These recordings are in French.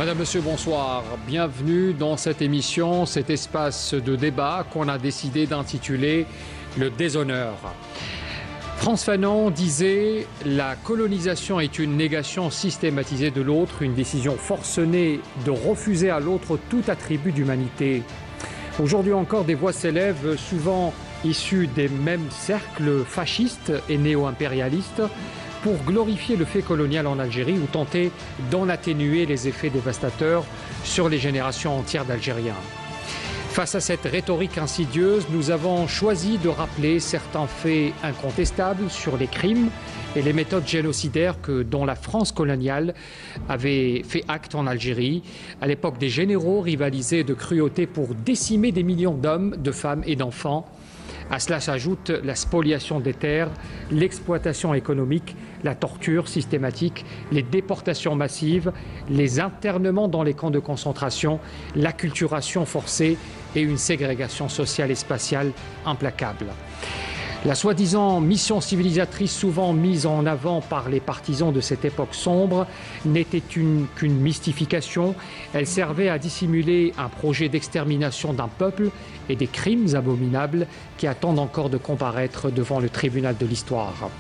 Madame, Monsieur, bonsoir. Bienvenue dans cette émission, cet espace de débat qu'on a décidé d'intituler « Le déshonneur ». Frantz Fanon disait « La colonisation est une négation systématisée de l'autre, une décision forcenée de refuser à l'autre tout attribut d'humanité ». Aujourd'hui encore, des voix s'élèvent, souvent issues des mêmes cercles fascistes et néo-impérialistes, pour glorifier le fait colonial en Algérie ou tenter d'en atténuer les effets dévastateurs sur les générations entières d'Algériens. Face à cette rhétorique insidieuse, nous avons choisi de rappeler certains faits incontestables sur les crimes et les méthodes génocidaires dont la France coloniale avait fait acte en Algérie. À l'époque, des généraux rivalisaient de cruauté pour décimer des millions d'hommes, de femmes et d'enfants. À cela s'ajoute la spoliation des terres, l'exploitation économique, la torture systématique, les déportations massives, les internements dans les camps de concentration, l'acculturation forcée et une ségrégation sociale et spatiale implacable. La soi-disant mission civilisatrice souvent mise en avant par les partisans de cette époque sombre n'était qu'une mystification. Elle servait à dissimuler un projet d'extermination d'un peuple et des crimes abominables qui attendent encore de comparaître devant le tribunal de l'histoire.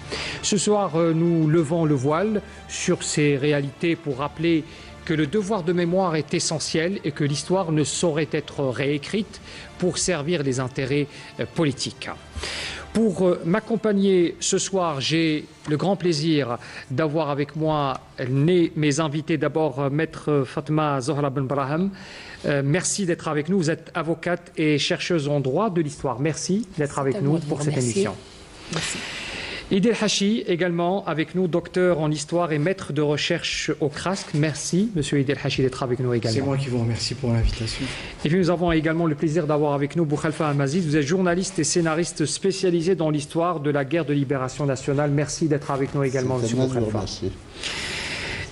Ce soir, nous levons le voile sur ces réalités pour rappeler que le devoir de mémoire est essentiel et que l'histoire ne saurait être réécrite pour servir les intérêts politiques. Pour m'accompagner ce soir, j'ai le grand plaisir d'avoir avec moi mes invités. D'abord, Maître Fatma Zohra Ben Brahim. Merci d'être avec nous. Vous êtes avocate et chercheuse en droit de l'histoire. Merci d'être avec nous pour cette émission. Merci. Idil Hachi, également avec nous, docteur en histoire et maître de recherche au CRASC. Merci, monsieur Idil Hachi, d'être avec nous également. C'est moi qui vous remercie pour l'invitation. Et puis nous avons également le plaisir d'avoir avec nous Boukhalifa Al-Mazid. Vous êtes journaliste et scénariste spécialisé dans l'histoire de la guerre de libération nationale. Merci d'être avec nous également, monsieur Boukhalifa.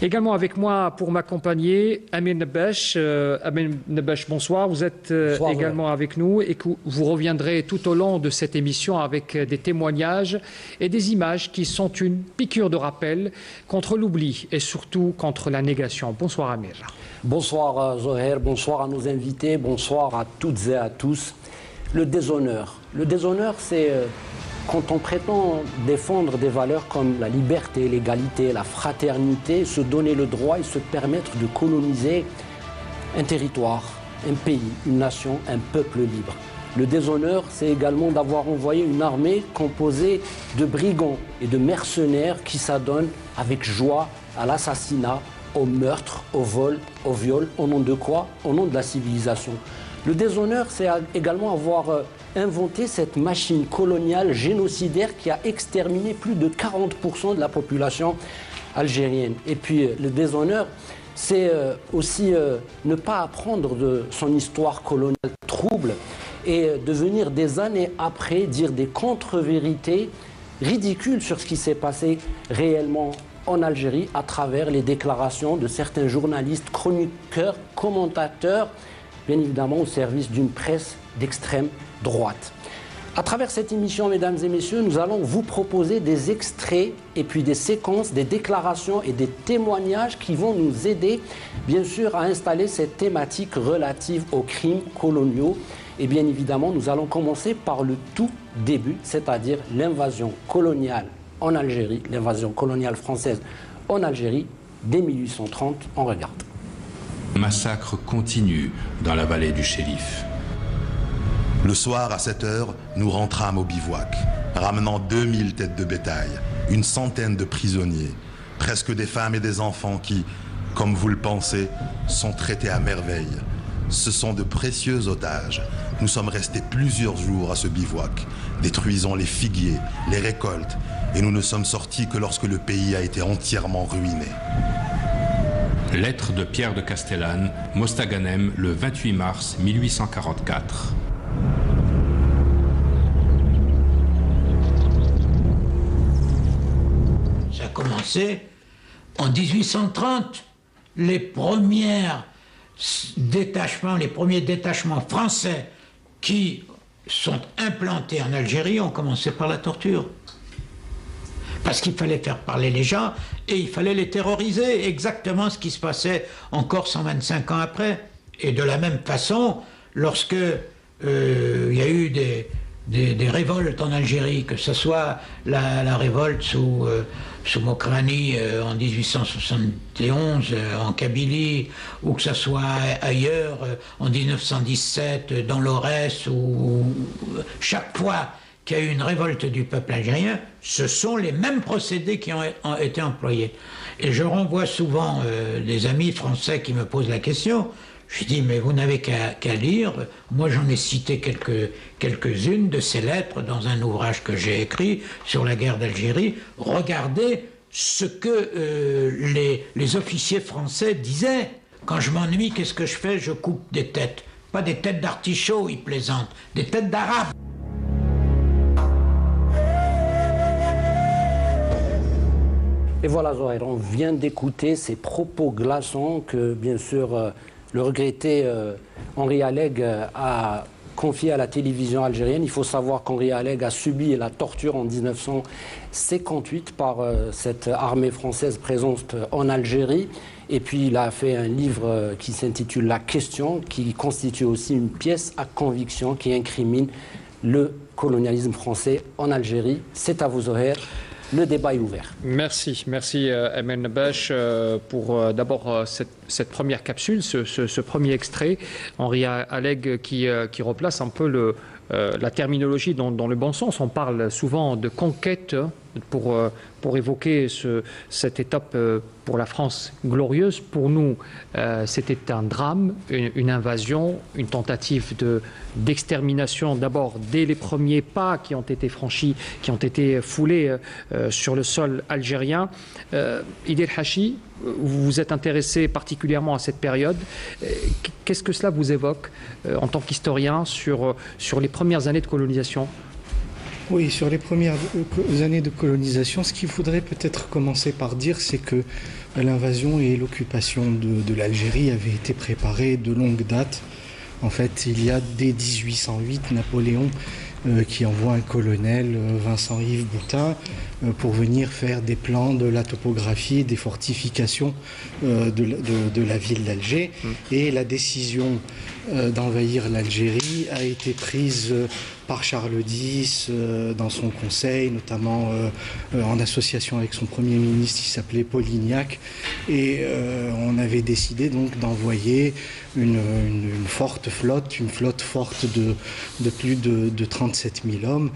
Également avec moi pour m'accompagner, Amir Nebesh. Amir Nebesh, bonsoir. Vous êtes également avec nous et vous reviendrez tout au long de cette émission avec des témoignages et des images qui sont une piqûre de rappel contre l'oubli et surtout contre la négation. Bonsoir Amir. Bonsoir Zoher, bonsoir à nos invités, bonsoir à toutes et à tous. Le déshonneur. Le déshonneur, c'est quand on prétend défendre des valeurs comme la liberté, l'égalité, la fraternité, se donner le droit et se permettre de coloniser un territoire, un pays, une nation, un peuple libre. Le déshonneur, c'est également d'avoir envoyé une armée composée de brigands et de mercenaires qui s'adonnent avec joie à l'assassinat, au meurtre, au vol, au viol. Au nom de quoi? Au nom de la civilisation. Le déshonneur, c'est également avoir inventé cette machine coloniale génocidaire qui a exterminé plus de 40% de la population algérienne. Et puis le déshonneur, c'est aussi ne pas apprendre de son histoire coloniale trouble et de venir des années après dire des contre-vérités ridicules sur ce qui s'est passé réellement en Algérie à travers les déclarations de certains journalistes, chroniqueurs, commentateurs, bien évidemment au service d'une presse d'extrême droite. À travers cette émission, mesdames et messieurs, nous allons vous proposer des extraits et puis des séquences, des déclarations et des témoignages qui vont nous aider, bien sûr, à installer cette thématique relative aux crimes coloniaux. Et bien évidemment, nous allons commencer par le tout début, c'est-à-dire l'invasion coloniale en Algérie, l'invasion coloniale française en Algérie dès 1830. On regarde. Le massacre continue dans la vallée du Chérif. Le soir, à 7 h, nous rentrâmes au bivouac, ramenant 2000 têtes de bétail, une centaine de prisonniers, presque des femmes et des enfants qui, comme vous le pensez, sont traités à merveille. Ce sont de précieux otages. Nous sommes restés plusieurs jours à ce bivouac, détruisant les figuiers, les récoltes, et nous ne sommes sortis que lorsque le pays a été entièrement ruiné. Lettre de Pierre de Castellane, Mostaganem, le 28 mars 1844. Ça a commencé en 1830. Les premiers détachements français qui sont implantés en Algérie ont commencé par la torture. parce qu'il fallait faire parler les gens et il fallait les terroriser, exactement ce qui se passait encore 125 ans après. Et de la même façon, lorsque il y a eu des révoltes en Algérie, que ce soit la révolte sous Mokrani en 1871 en Kabylie, ou que ce soit ailleurs en 1917 dans l'Aurès, ou chaque fois qu'il y a eu une révolte du peuple algérien, ce sont les mêmes procédés qui ont été employés. Et je renvoie souvent des amis français qui me posent la question. Je dis, mais vous n'avez qu'à lire. Moi, j'en ai cité quelques-unes de ces lettres dans un ouvrage que j'ai écrit sur la guerre d'Algérie. Regardez ce que les officiers français disaient. Quand je m'ennuie, qu'est-ce que je fais? Je coupe des têtes. Pas des têtes d'artichauts, ils plaisantent. Des têtes d'arabes. Et voilà, Zohair, on vient d'écouter ces propos glaçants que, bien sûr, le regretté Henri Alleg a confié à la télévision algérienne. Il faut savoir qu'Henri Alleg a subi la torture en 1958 par cette armée française présente en Algérie. Et puis il a fait un livre qui s'intitule La Question, qui constitue aussi une pièce à conviction qui incrimine le colonialisme français en Algérie. C'est à vous, Zohair. Le débat est ouvert. Merci Emel Nabash pour d'abord cette première capsule, ce premier extrait. Henri Alleg qui replace un peu la terminologie dans le bon sens. On parle souvent de conquête pour évoquer cette étape pour la France glorieuse. Pour nous, c'était un drame, une invasion, une tentative d'extermination, d'abord dès les premiers pas qui ont été franchis, qui ont été foulés sur le sol algérien. Idil Hachi, vous vous êtes intéressé particulièrement à cette période. Qu'est-ce que cela vous évoque en tant qu'historien sur les premières années de colonisation ? Oui, sur les premières années de colonisation, ce qu'il faudrait peut-être commencer par dire, c'est que l'invasion et l'occupation de l'Algérie avaient été préparées de longue date. En fait, il y a dès 1808, Napoléon qui envoie un colonel, Vincent-Yves Boutin, pour venir faire des plans de la topographie, des fortifications de la ville d'Alger. Et la décision d'envahir l'Algérie a été prise par Charles X dans son conseil, notamment en association avec son premier ministre qui s'appelait Polignac. Et on avait décidé donc d'envoyer une forte flotte, une flotte forte de plus de 37 000 hommes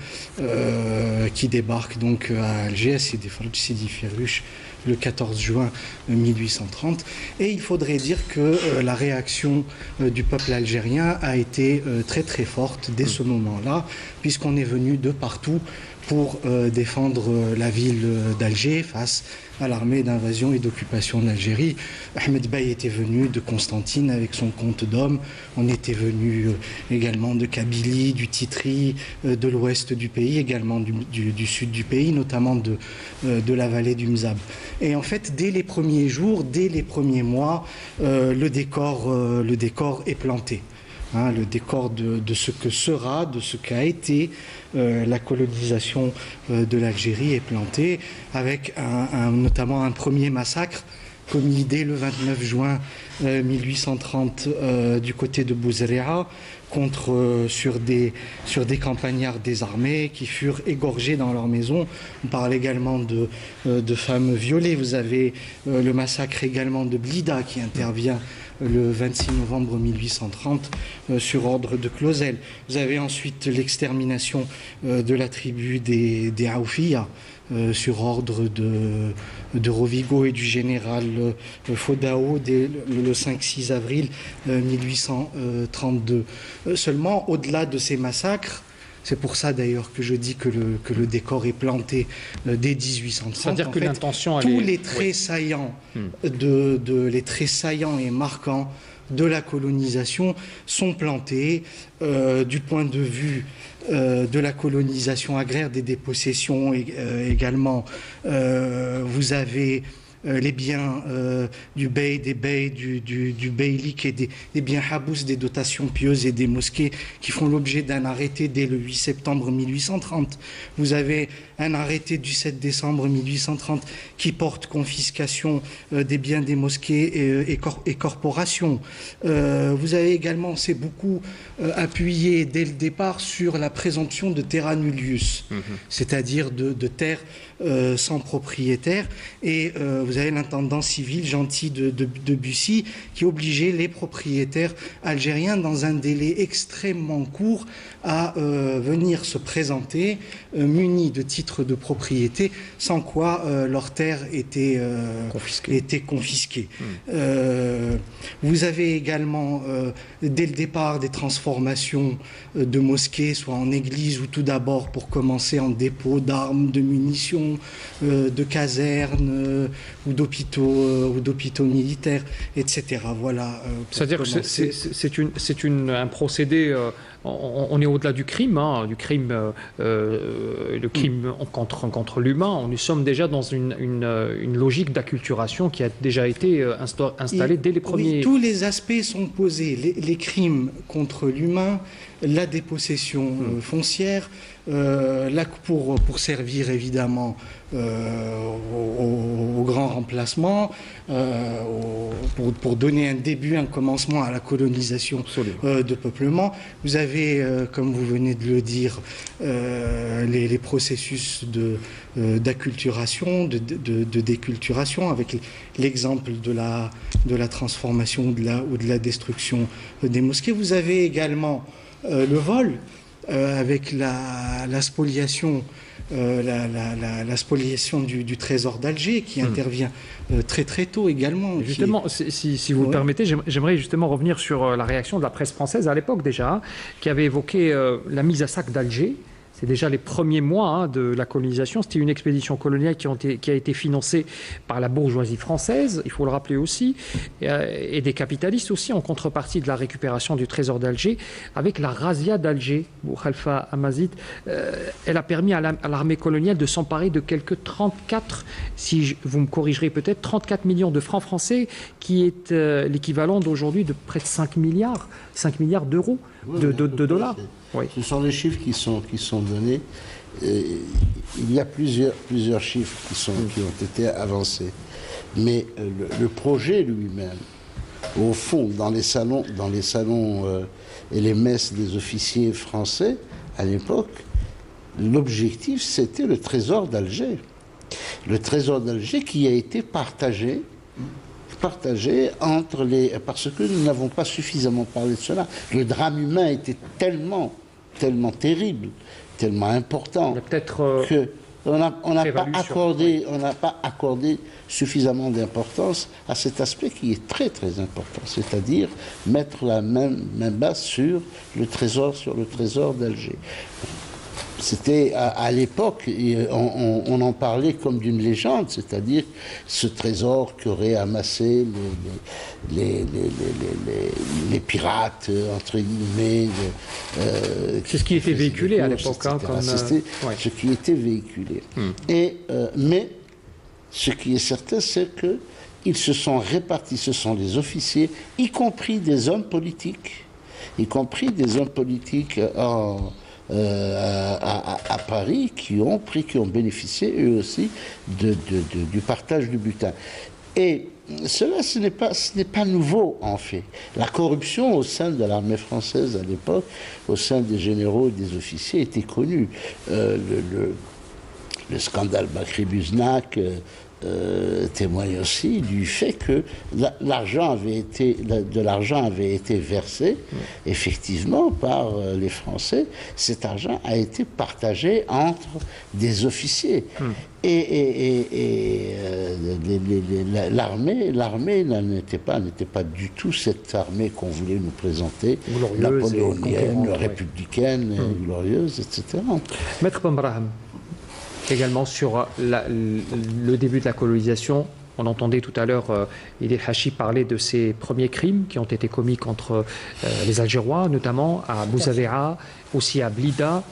qui débarquent donc à Alger, à Sidi Ferruch, le 14 juin 1830. Et il faudrait dire que la réaction du peuple algérien a été très très forte dès ce moment-là, puisqu'on est venu de partout pour défendre la ville d'Alger face à l'armée d'invasion et d'occupation d'Algérie. Ahmed Bey était venu de Constantine avec son compte d'hommes. On était venu également de Kabylie, du Titri, de l'ouest du pays, également du sud du pays, notamment de la vallée du Mzab. Et en fait, dès les premiers jours, dès les premiers mois, le décor est planté. Le décor de ce que sera, de ce qu'a été la colonisation de l'Algérie est planté, avec notamment un premier massacre commis dès le 29 juin 1830 du côté de Bouzréa sur des campagnards désarmés qui furent égorgés dans leur maison. On parle également de femmes violées. Vous avez le massacre également de Blida qui intervient le 26 novembre 1830 sur ordre de Clausel. Vous avez ensuite l'extermination de la tribu des Aoufiya sur ordre de Rovigo et du général Fodao dès le 5-6 avril 1832. Seulement, au-delà de ces massacres, c'est pour ça d'ailleurs que je dis que le décor est planté dès 1830. C'est-à-dire que l'intention, tous les traits saillants les traits saillants et marquants de la colonisation sont plantés du point de vue de la colonisation agraire, des dépossessions également. Vous avez les biens du bey, des beys, du beylik et des biens habous, des dotations pieuses et des mosquées qui font l'objet d'un arrêté dès le 8 septembre 1830. Vous avez un arrêté du 7 décembre 1830 qui porte confiscation des biens des mosquées et corporations. Vous avez également, c'est beaucoup appuyé dès le départ sur la présomption de terra nullius, c'est-à-dire de terre sans propriétaire, et vous avez l'intendant civil gentil de Bussy qui obligeait les propriétaires algériens dans un délai extrêmement court à venir se présenter munis de titres de propriété, sans quoi leurs terres étaient confisquées. Vous avez également dès le départ des transformations de mosquées, soit en église ou tout d'abord pour commencer en dépôt d'armes, de munitions, de casernes ou d'hôpitaux militaires, etc. Voilà. C'est-à-dire que c'est un procédé. On est au-delà du crime, le crime contre l'humain. Nous sommes déjà dans une logique d'acculturation qui a déjà été installée dès les premiers. Oui, tous les aspects sont posés. Les crimes contre l'humain, la dépossession foncière, pour servir évidemment au grand remplacement, pour donner un début, un commencement à la colonisation de peuplement. Vous avez, comme vous venez de le dire, les processus d'acculturation, de déculturation, avec l'exemple de la transformation ou de la destruction des mosquées. Vous avez également le vol, avec la spoliation, la spoliation du trésor d'Alger qui intervient très très tôt également. Justement, si vous le permettez, j'aimerais justement revenir sur la réaction de la presse française à l'époque déjà, qui avait évoqué la mise à sac d'Alger. C'est déjà les premiers mois de la colonisation. C'était une expédition coloniale qui a été financée par la bourgeoisie française, il faut le rappeler aussi, et des capitalistes aussi, en contrepartie de la récupération du trésor d'Alger, avec la razzia d'Alger, Khalifa Hamazit. Elle a permis à l'armée coloniale de s'emparer de quelques 34, si vous me corrigerez peut-être, 34 millions de francs français, qui est l'équivalent d'aujourd'hui de près de 5 milliards d'euros, de dollars. Oui. Ce sont les chiffres qui sont donnés. Il y a plusieurs chiffres qui ont été avancés. Mais le projet lui-même, au fond, dans les salons et les messes des officiers français, à l'époque, l'objectif, c'était le trésor d'Alger. Le trésor d'Alger qui a été partagé entre parce que nous n'avons pas suffisamment parlé de cela. Le drame humain était tellement terrible, tellement important, qu'on n'a pas accordé suffisamment d'importance à cet aspect qui est très très important, c'est-à-dire mettre la main basse sur le trésor d'Alger. C'était à l'époque, on en parlait comme d'une légende, c'est-à-dire ce trésor qu'auraient amassé les pirates, entre guillemets. C'est ce qui était véhiculé à l'époque. Ce qui était véhiculé. Mais ce qui est certain, c'est qu'ils se sont répartis, ce sont les officiers, y compris des hommes politiques, à Paris, qui ont bénéficié eux aussi du partage du butin. Et cela, ce n'est pas nouveau en fait. La corruption au sein de l'armée française à l'époque, au sein des généraux et des officiers, était connue. Le scandale Bakri-Buznac témoigne aussi du fait que de l'argent avait été versé effectivement par les Français. Cet argent a été partagé entre des officiers. Et l'armée n'était pas du tout cette armée qu'on voulait nous présenter, napoléonienne, républicaine, glorieuse, etc. Maître Pambraham, également sur le début de la colonisation, on entendait tout à l'heure Idil Hachi parler de ces premiers crimes qui ont été commis contre les Algérois, notamment à Bouzavéa, aussi à Blida.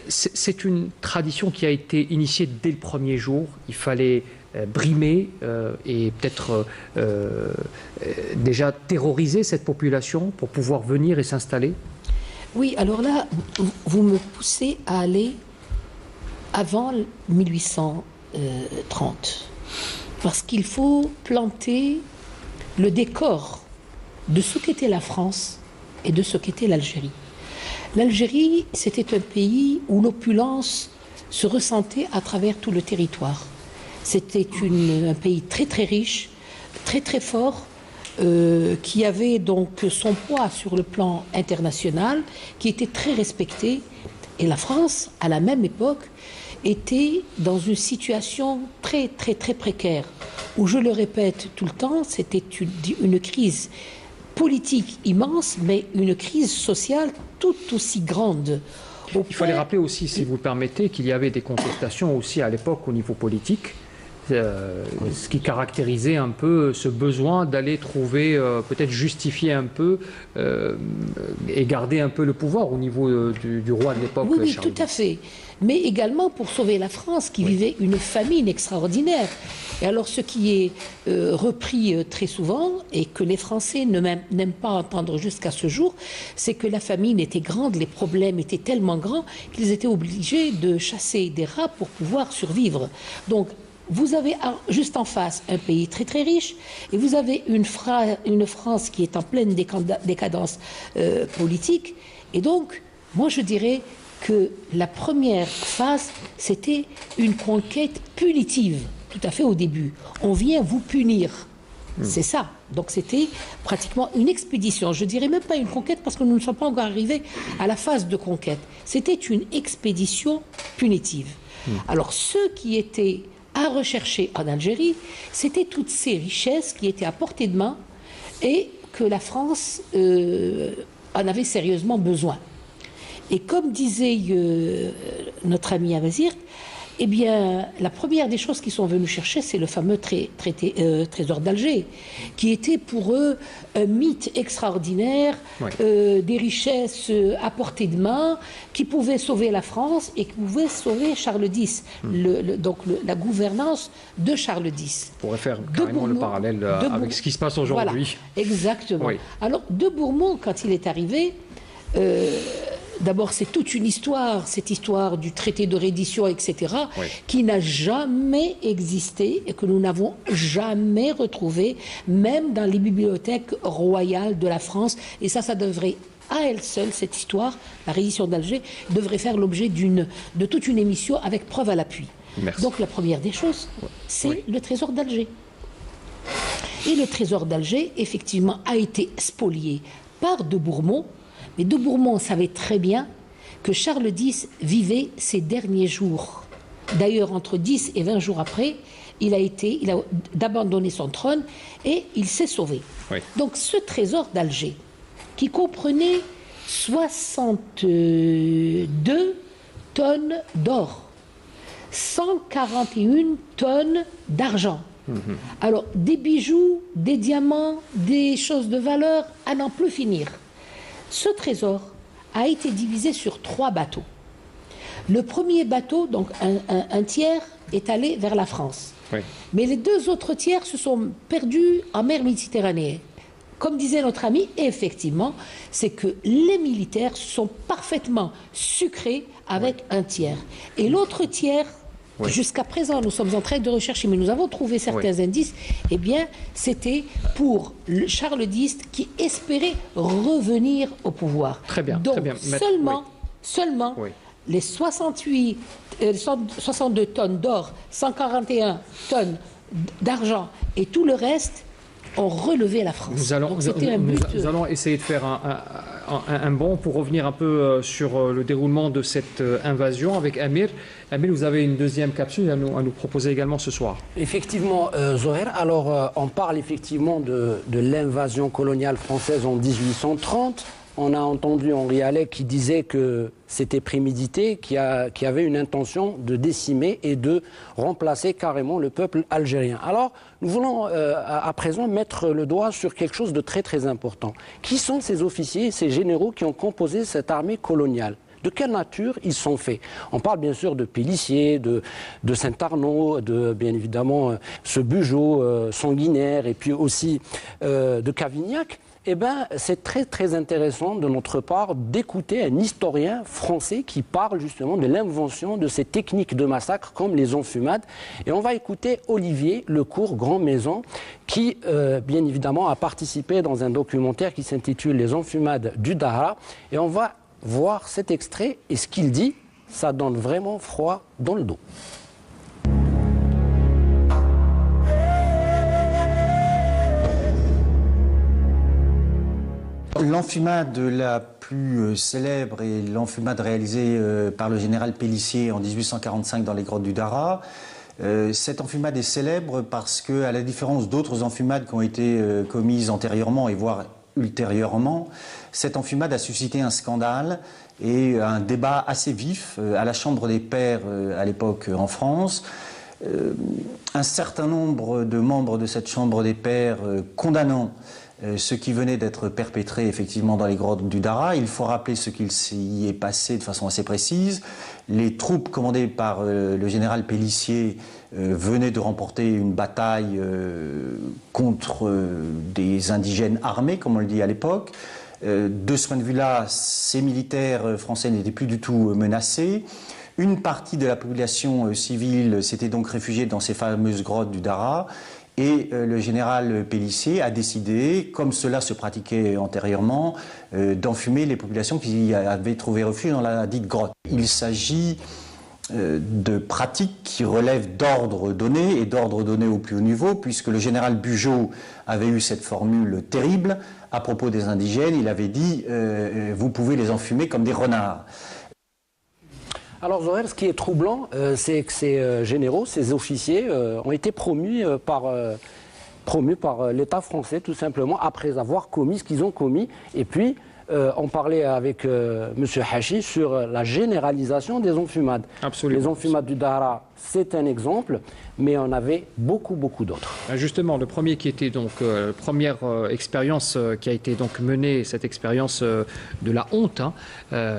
C'est une tradition qui a été initiée dès le premier jour. Il fallait brimer et peut-être déjà terroriser cette population pour pouvoir venir et s'installer? Oui, alors là, vous me poussez à aller avant 1830. Parce qu'il faut planter le décor de ce qu'était la France et de ce qu'était l'Algérie. L'Algérie, c'était un pays où l'opulence se ressentait à travers tout le territoire. C'était un pays très très riche, très très fort, qui avait donc son poids sur le plan international, qui était très respecté. Et la France, à la même époque, était dans une situation très très très précaire, où, je le répète tout le temps, c'était une crise politique immense, mais une crise sociale tout aussi grande. Il fallait rappeler aussi, si vous le permettez, qu'il y avait des contestations aussi à l'époque au niveau politique. Ce qui caractérisait un peu ce besoin d'aller trouver, peut-être justifier un peu et garder un peu le pouvoir au niveau du roi de l'époque. Oui, oui, tout à fait. Mais également pour sauver la France qui vivait une famine extraordinaire. Et alors ce qui est repris très souvent et que les Français n'aiment pas entendre jusqu'à ce jour, c'est que la famine était grande, les problèmes étaient tellement grands qu'ils étaient obligés de chasser des rats pour pouvoir survivre. Donc vous avez juste en face un pays très très riche et vous avez une France qui est en pleine décadence politique. Et donc, moi je dirais que la première phase, c'était une conquête punitive, tout à fait au début. On vient vous punir. C'est ça. Donc c'était pratiquement une expédition. Je dirais même pas une conquête parce que nous ne sommes pas encore arrivés à la phase de conquête. C'était une expédition punitive. Alors ceux qui étaient à rechercher en Algérie, c'était toutes ces richesses qui étaient à portée de main et que la France en avait sérieusement besoin. Et comme disait notre ami Amazir, eh bien, la première des choses qu'ils sont venus chercher, c'est le fameux trésor d'Alger, qui était pour eux un mythe extraordinaire, des richesses à portée de main, qui pouvaient sauver la France et qui pouvaient sauver Charles X, donc la gouvernance de Charles X. On pourrait faire carrément le parallèle avec ce qui se passe aujourd'hui. Voilà, exactement. Oui. Alors, de Bourmont, quand il est arrivé, d'abord, c'est toute une histoire, cette histoire du traité de reddition, etc., qui n'a jamais existé et que nous n'avons jamais retrouvé, même dans les bibliothèques royales de la France. Et ça devrait, à elle seule, cette histoire, la reddition d'Alger, devrait faire l'objet de toute une émission avec preuve à l'appui. Donc, la première des choses, c'est le trésor d'Alger. Et le trésor d'Alger, effectivement, a été spolié par de Bourmont. Mais de Bourmont savait très bien que Charles X vivait ses derniers jours. D'ailleurs, entre 10 et 20 jours après, il a abandonné son trône et il s'est sauvé. Donc ce trésor d'Alger, qui comprenait 62 tonnes d'or, 141 tonnes d'argent, alors des bijoux, des diamants, des choses de valeur à n'en plus finir. Ce trésor a été divisé sur 3 bateaux. Le premier bateau, donc un tiers, est allé vers la France. Mais les 2 autres tiers se sont perdus en mer Méditerranée. Comme disait notre ami, effectivement, c'est que les militaires sont parfaitement sucrés avec un tiers. Et l'autre tiers, jusqu'à présent, nous sommes en train de rechercher, mais nous avons trouvé certains indices, eh bien, c'était pour Charles X qui espérait revenir au pouvoir. Très bien. Donc, très bien. seulement les 62 tonnes d'or, 141 tonnes d'argent et tout le reste ont relevé la France. Nous allons essayer de faire un bond pour revenir un peu sur le déroulement de cette invasion avec Amir. Amir, vous avez une deuxième capsule à nous proposer également ce soir. Effectivement, Zoher. Alors, on parle effectivement de l'invasion coloniale française en 1830. On a entendu Henri Alais qui disait que c'était prémédité, qui avait une intention de décimer et de remplacer carrément le peuple algérien. Alors, nous voulons à présent mettre le doigt sur quelque chose de très très important. Qui sont ces officiers, ces généraux qui ont composé cette armée coloniale ? De quelle nature ils sont faits? On parle bien sûr de Pélissier, de Saint-Arnaud, de bien évidemment ce Bugeaud sanguinaire, et puis aussi de Cavignac. Eh bien, c'est très très intéressant de notre part d'écouter un historien français qui parle justement de l'invention de ces techniques de massacre comme les enfumades. Et on va écouter Olivier Lecourt Grand-Maison qui, bien évidemment, a participé dans un documentaire qui s'intitule Les enfumades du Dahra. Et on va voir cet extrait et ce qu'il dit, ça donne vraiment froid dans le dos. L'enfumade la plus célèbre est l'enfumade réalisée par le général Pélissier en 1845 dans les grottes du Dahra. Cette enfumade est célèbre parce que, à la différence d'autres enfumades qui ont été commises antérieurement et voire ultérieurement, cette enfumade a suscité un scandale et un débat assez vif à la Chambre des Pairs à l'époque en France. Un certain nombre de membres de cette Chambre des Pairs condamnant ce qui venait d'être perpétré effectivement dans les grottes du Dahra. Il faut rappeler ce qu'il s'y est passé de façon assez précise. Les troupes commandées par le général Pélissier venaient de remporter une bataille contre des indigènes armés, comme on le dit à l'époque. De ce point de vue-là, ces militaires français n'étaient plus du tout menacés. Une partie de la population civile s'était donc réfugiée dans ces fameuses grottes du Dahra. Et le général Pélissier a décidé, comme cela se pratiquait antérieurement, d'enfumer les populations qui avaient trouvé refuge dans la dite grotte. Il s'agit de pratiques qui relèvent d'ordre donné, et d'ordre donné au plus haut niveau, puisque le général Bugeaud avait eu cette formule terrible à propos des indigènes. Il avait dit « vous pouvez les enfumer comme des renards ». Alors Zoher, ce qui est troublant, c'est que ces généraux, ces officiers ont été promus par l'État français tout simplement après avoir commis ce qu'ils ont commis. Et puis on parlait avec M. Hachi sur la généralisation des enfumades. Absolument. Les enfumades du Dahra, c'est un exemple, mais on avait beaucoup d'autres. Justement, le premier qui était donc première expérience qui a été donc menée, cette expérience de la honte, hein,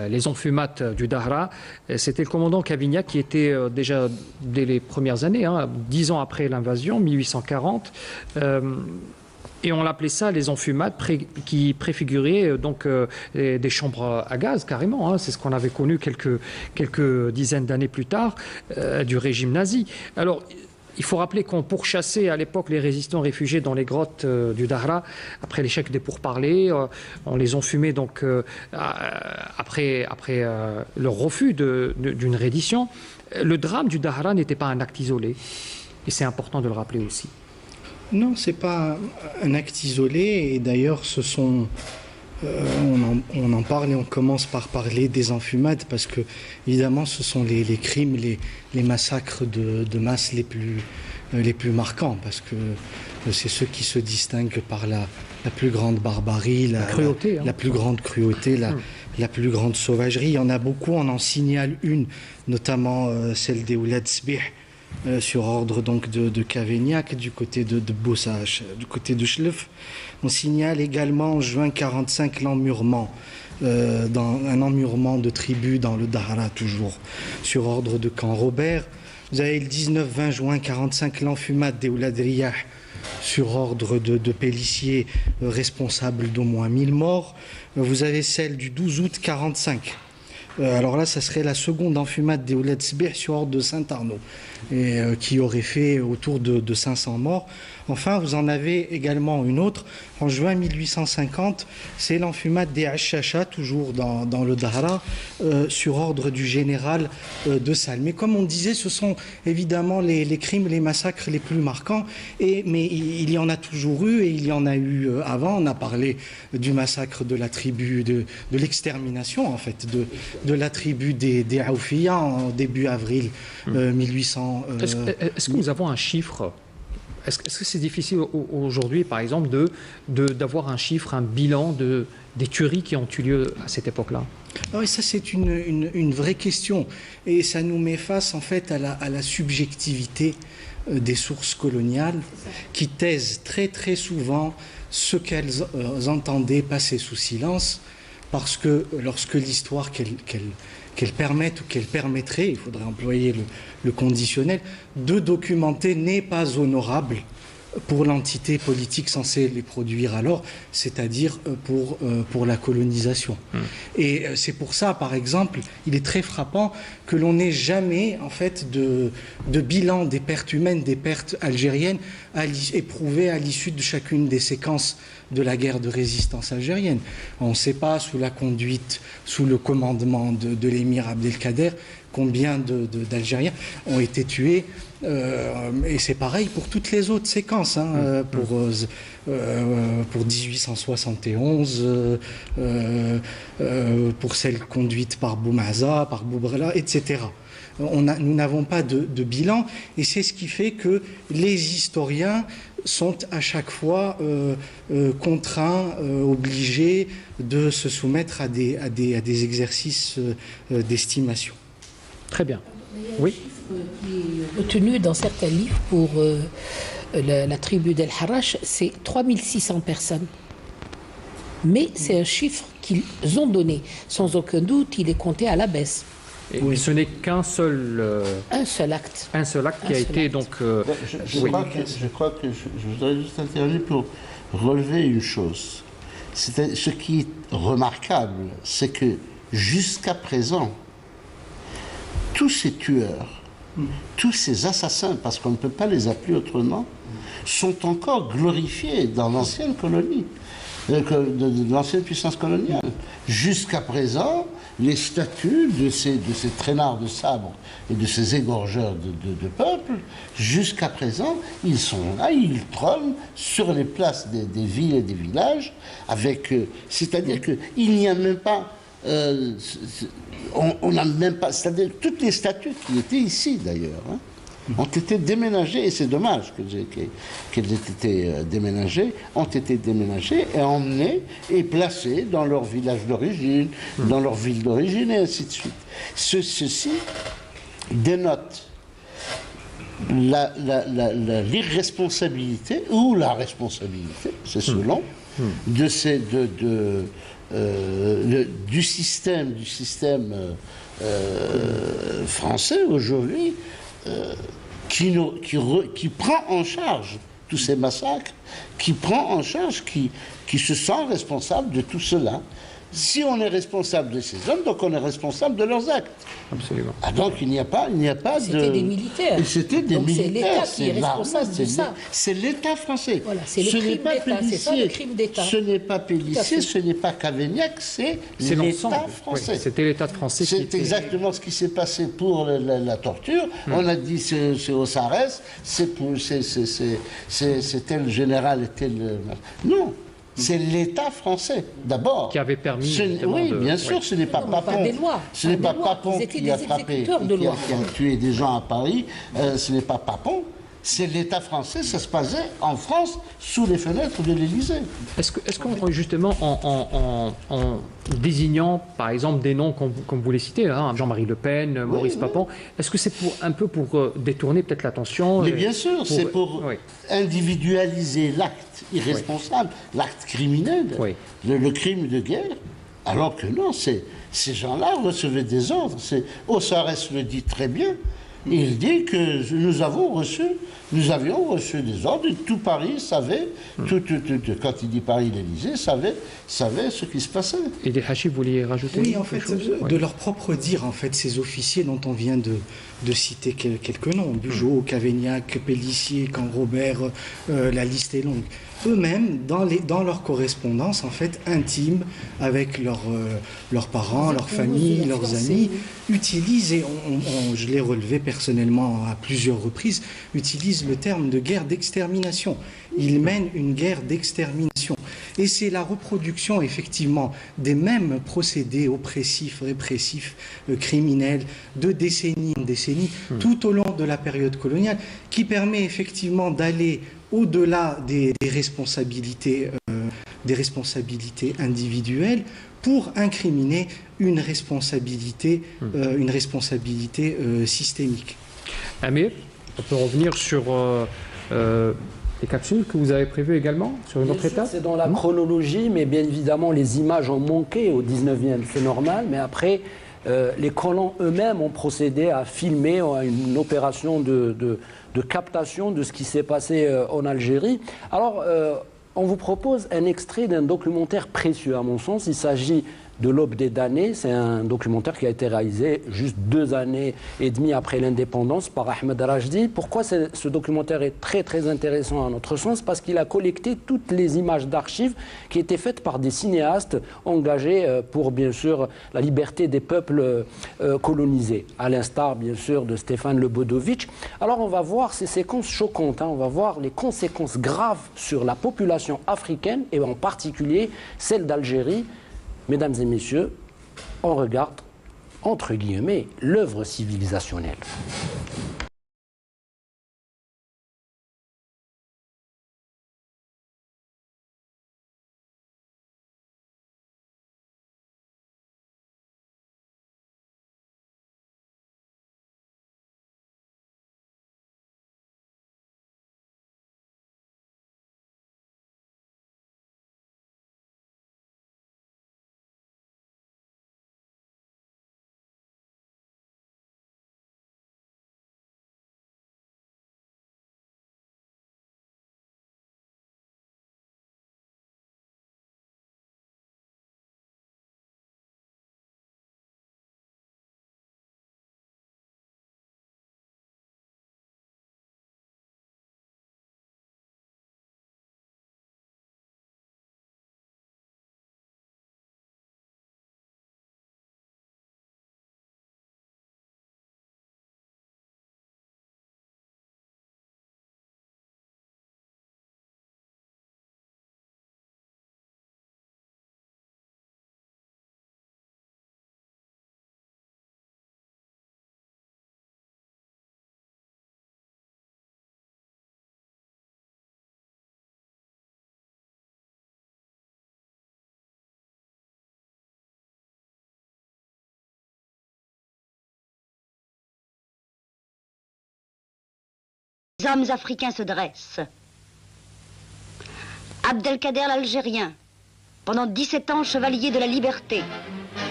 les enfumades du Dahra, c'était le commandant Cavignac qui était déjà dès les premières années, hein, 10 ans après l'invasion, 1840. Et on l'appelait ça les enfumades qui préfiguraient donc des chambres à gaz carrément. Hein. C'est ce qu'on avait connu quelques dizaines d'années plus tard du régime nazi. Alors, il faut rappeler qu'on pourchassait à l'époque les résistants réfugiés dans les grottes du Dahra après l'échec des pourparlers. On les enfumait donc après leur refus d'une reddition. Le drame du Dahra n'était pas un acte isolé. Et c'est important de le rappeler aussi. Non, c'est pas un acte isolé, et d'ailleurs ce sont on en parle et on commence par parler des enfumades parce que évidemment ce sont les crimes, les massacres de masse les plus marquants, parce que c'est ceux qui se distinguent par la plus grande barbarie, la cruauté, la plus grande cruauté, la plus grande sauvagerie. Il y en a beaucoup, on en signale une, notamment celle des Oulad Sbih, sur ordre donc de Cavignac, du côté de Boussach, du côté de Chlef. On signale également en juin 1945 l'emmurement, dans un emmurement de tribus dans le Dahra, toujours sur ordre de Camp Robert. Vous avez le 19-20 juin 1945 l'enfumade des Oulad Riyah sur ordre de Pélissier, responsable d'au moins 1000 morts. Vous avez celle du 12 août 1945. Alors là, ça serait la seconde enfumade des Oulad Sbih sur ordre de Saint-Arnaud, et qui aurait fait autour de 500 morts. Enfin, vous en avez également une autre, en juin 1850, c'est l'enfumade des Achacha, toujours dans le Dahra, sur ordre du général de Salles. Mais comme on disait, ce sont évidemment les crimes, les massacres les plus marquants, mais il y en a toujours eu, et il y en a eu avant. On a parlé du massacre de la tribu, de l'extermination en fait, de la tribu des Aoufiya en début avril 1800. Est-ce que nous avons un chiffre? Est-ce que c'est difficile aujourd'hui, par exemple, d'avoir un chiffre, un bilan des tueries qui ont eu lieu à cette époque-là? Oui, ça c'est une vraie question, et ça nous met face en fait à la subjectivité des sources coloniales qui taisent très très souvent ce qu'elles entendaient passer sous silence parce que lorsque l'histoire qu'elle permette ou qu'elle permettrait, il faudrait employer le conditionnel, de documenter n'est pas honorable pour l'entité politique censée les produire alors, c'est-à-dire pour la colonisation. Et c'est pour ça, par exemple, il est très frappant que l'on n'ait jamais, en fait, de bilan des pertes humaines, des pertes algériennes éprouvées à l'issue de chacune des séquences de la guerre de résistance algérienne. On ne sait pas, sous la conduite, sous le commandement de l'émir Abdelkader, combien d'Algériens ont été tués. Et c'est pareil pour toutes les autres séquences, pour 1871, pour celle conduite par Boumaza, par Boubrela, etc. Nous n'avons pas de bilan, et c'est ce qui fait que les historiens sont à chaque fois contraints, obligés de se soumettre à des exercices d'estimation. Très bien. Oui. Qui est retenu dans certains livres pour la tribu d'El Harash, c'est 3600 personnes. Mais c'est un chiffre qu'ils ont donné. Sans aucun doute, il est compté à la baisse. Et oui. Ce n'est qu'un seul... un seul acte. Un seul acte qui a été donc... Je crois que je voudrais juste intervenir pour relever une chose. Ce qui est remarquable, c'est que jusqu'à présent, tous ces tueurs, tous ces assassins, parce qu'on ne peut pas les appeler autrement, sont encore glorifiés dans l'ancienne colonie, de l'ancienne puissance coloniale. Jusqu'à présent, les statues de ces traînards de sabre et de ces égorgeurs de peuple, jusqu'à présent, ils sont là, ils trônent sur les places des villes et des villages, c'est-à-dire qu'il n'y a même pas... on n'a même pas... C'est-à-dire que toutes les statues qui étaient ici, d'ailleurs, ont été déménagées, et c'est dommage qu'elles aient été déménagées, ont été déménagées et emmenées et placées dans leur village d'origine, dans leur ville d'origine, et ainsi de suite. Ceci dénote l'irresponsabilité, ou la responsabilité, c'est selon, du système français aujourd'hui, qui prend en charge tous ces massacres, qui prend en charge, qui se sent responsable de tout cela. Si on est responsable de ces hommes, donc on est responsable de leurs actes. Absolument. Ah, donc il n'y a pas C'était des militaires. C'était des militaires. C'est l'État qui est responsable de ça. C'est l'État français. Voilà, c'est le crime d'État. C'est ça le crime d'État. Ce n'est pas Pélissier, ce n'est pas Cavaignac, c'est l'État français. Oui, c'était l'État français. C'est exactement ce qui s'est passé pour la torture. On a dit c'est au Sarès, c'est tel général et tel... Non. C'est l'État français, d'abord. Qui avait permis... Oui, bien sûr, ce n'est pas Papon. Ce n'est pas Papon qui a frappé, qui a tué des gens à Paris. Ce n'est pas Papon. C'est l'État français. Ça se passait en France, sous les fenêtres de l'Élysée. Est-ce qu'on, justement, en désignant, par exemple, des noms comme vous les citez, Jean-Marie Le Pen, Maurice Papon, est-ce que c'est un peu pour détourner peut-être l'attention? Mais bien sûr, c'est pour individualiser l'acte irresponsable, l'acte criminel, le crime de guerre, alors que non, ces gens-là recevaient des ordres. Ossarès le dit très bien. Il dit que nous avions reçu des ordres, et tout Paris savait, quand il dit Paris, l'Élysée, savait ce qui se passait. Et des Hachis, vous vouliez rajouter Oui, en fait, de leur propre dire, en fait, ces officiers dont on vient de citer quelques noms, Bugeaud, Cavaignac, Pélissier, Canrobert, la liste est longue. Eux-mêmes, dans leur correspondance, en fait, intime avec leurs parents, leurs familles, leurs amis, utilisent, et je l'ai relevé personnellement à plusieurs reprises, utilisent le terme de guerre d'extermination. Ils mènent une guerre d'extermination. Et c'est la reproduction, effectivement, des mêmes procédés oppressifs, répressifs, criminels, de décennie en décennie, tout au long de la période coloniale, qui permet effectivement d'aller au-delà des responsabilités individuelles pour incriminer une responsabilité systémique. Amir, on peut revenir sur Les capsules que vous avez prévues également sur une autre étape? C'est dans la chronologie, mais bien évidemment, les images ont manqué au 19e, c'est normal. Mais après, les colons eux-mêmes ont procédé à filmer à une opération de captation de ce qui s'est passé en Algérie. Alors, on vous propose un extrait d'un documentaire précieux, à mon sens. Il s'agit de l'Aube des damnés. C'est un documentaire qui a été réalisé juste 2 années et demie après l'indépendance par Ahmed Rajdi. Pourquoi ce documentaire est très très intéressant à notre sens? Parce qu'il a collecté toutes les images d'archives qui étaient faites par des cinéastes engagés pour bien sûr la liberté des peuples colonisés, à l'instar bien sûr de Stéphane Lebodovitch. Alors on va voir ces séquences choquantes, hein. On va voir les conséquences graves sur la population africaine et en particulier celle d'Algérie. Mesdames et messieurs, on regarde, entre guillemets, l'œuvre civilisationnelle. Les hommes africains se dressent. Abdelkader l'Algérien, pendant 17 ans chevalier de la liberté.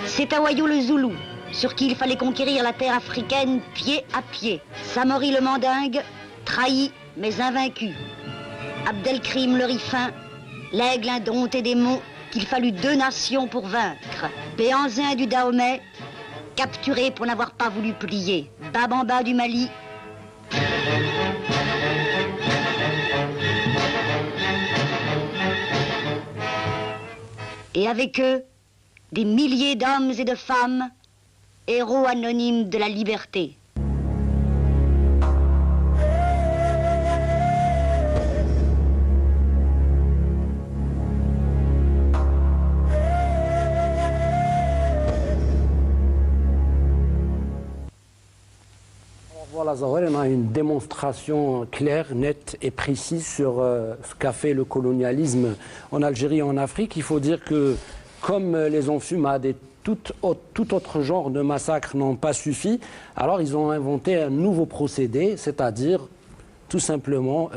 Setawayo le Zoulou, sur qui il fallait conquérir la terre africaine pied à pied. Samori le Mandingue, trahi mais invaincu. Abdelkrim le Rifin, l'aigle indompté des monts, qu'il fallut 2 nations pour vaincre. Béhanzin du Dahomey, capturé pour n'avoir pas voulu plier. Babamba du Mali. Et avec eux, des milliers d'hommes et de femmes, héros anonymes de la liberté. Voilà, Zawahir, on a une démonstration claire, nette et précise sur ce qu'a fait le colonialisme en Algérie et en Afrique. Il faut dire que, comme les enfumades et tout autre genre de massacre n'ont pas suffi, alors ils ont inventé un nouveau procédé, c'est-à-dire tout simplement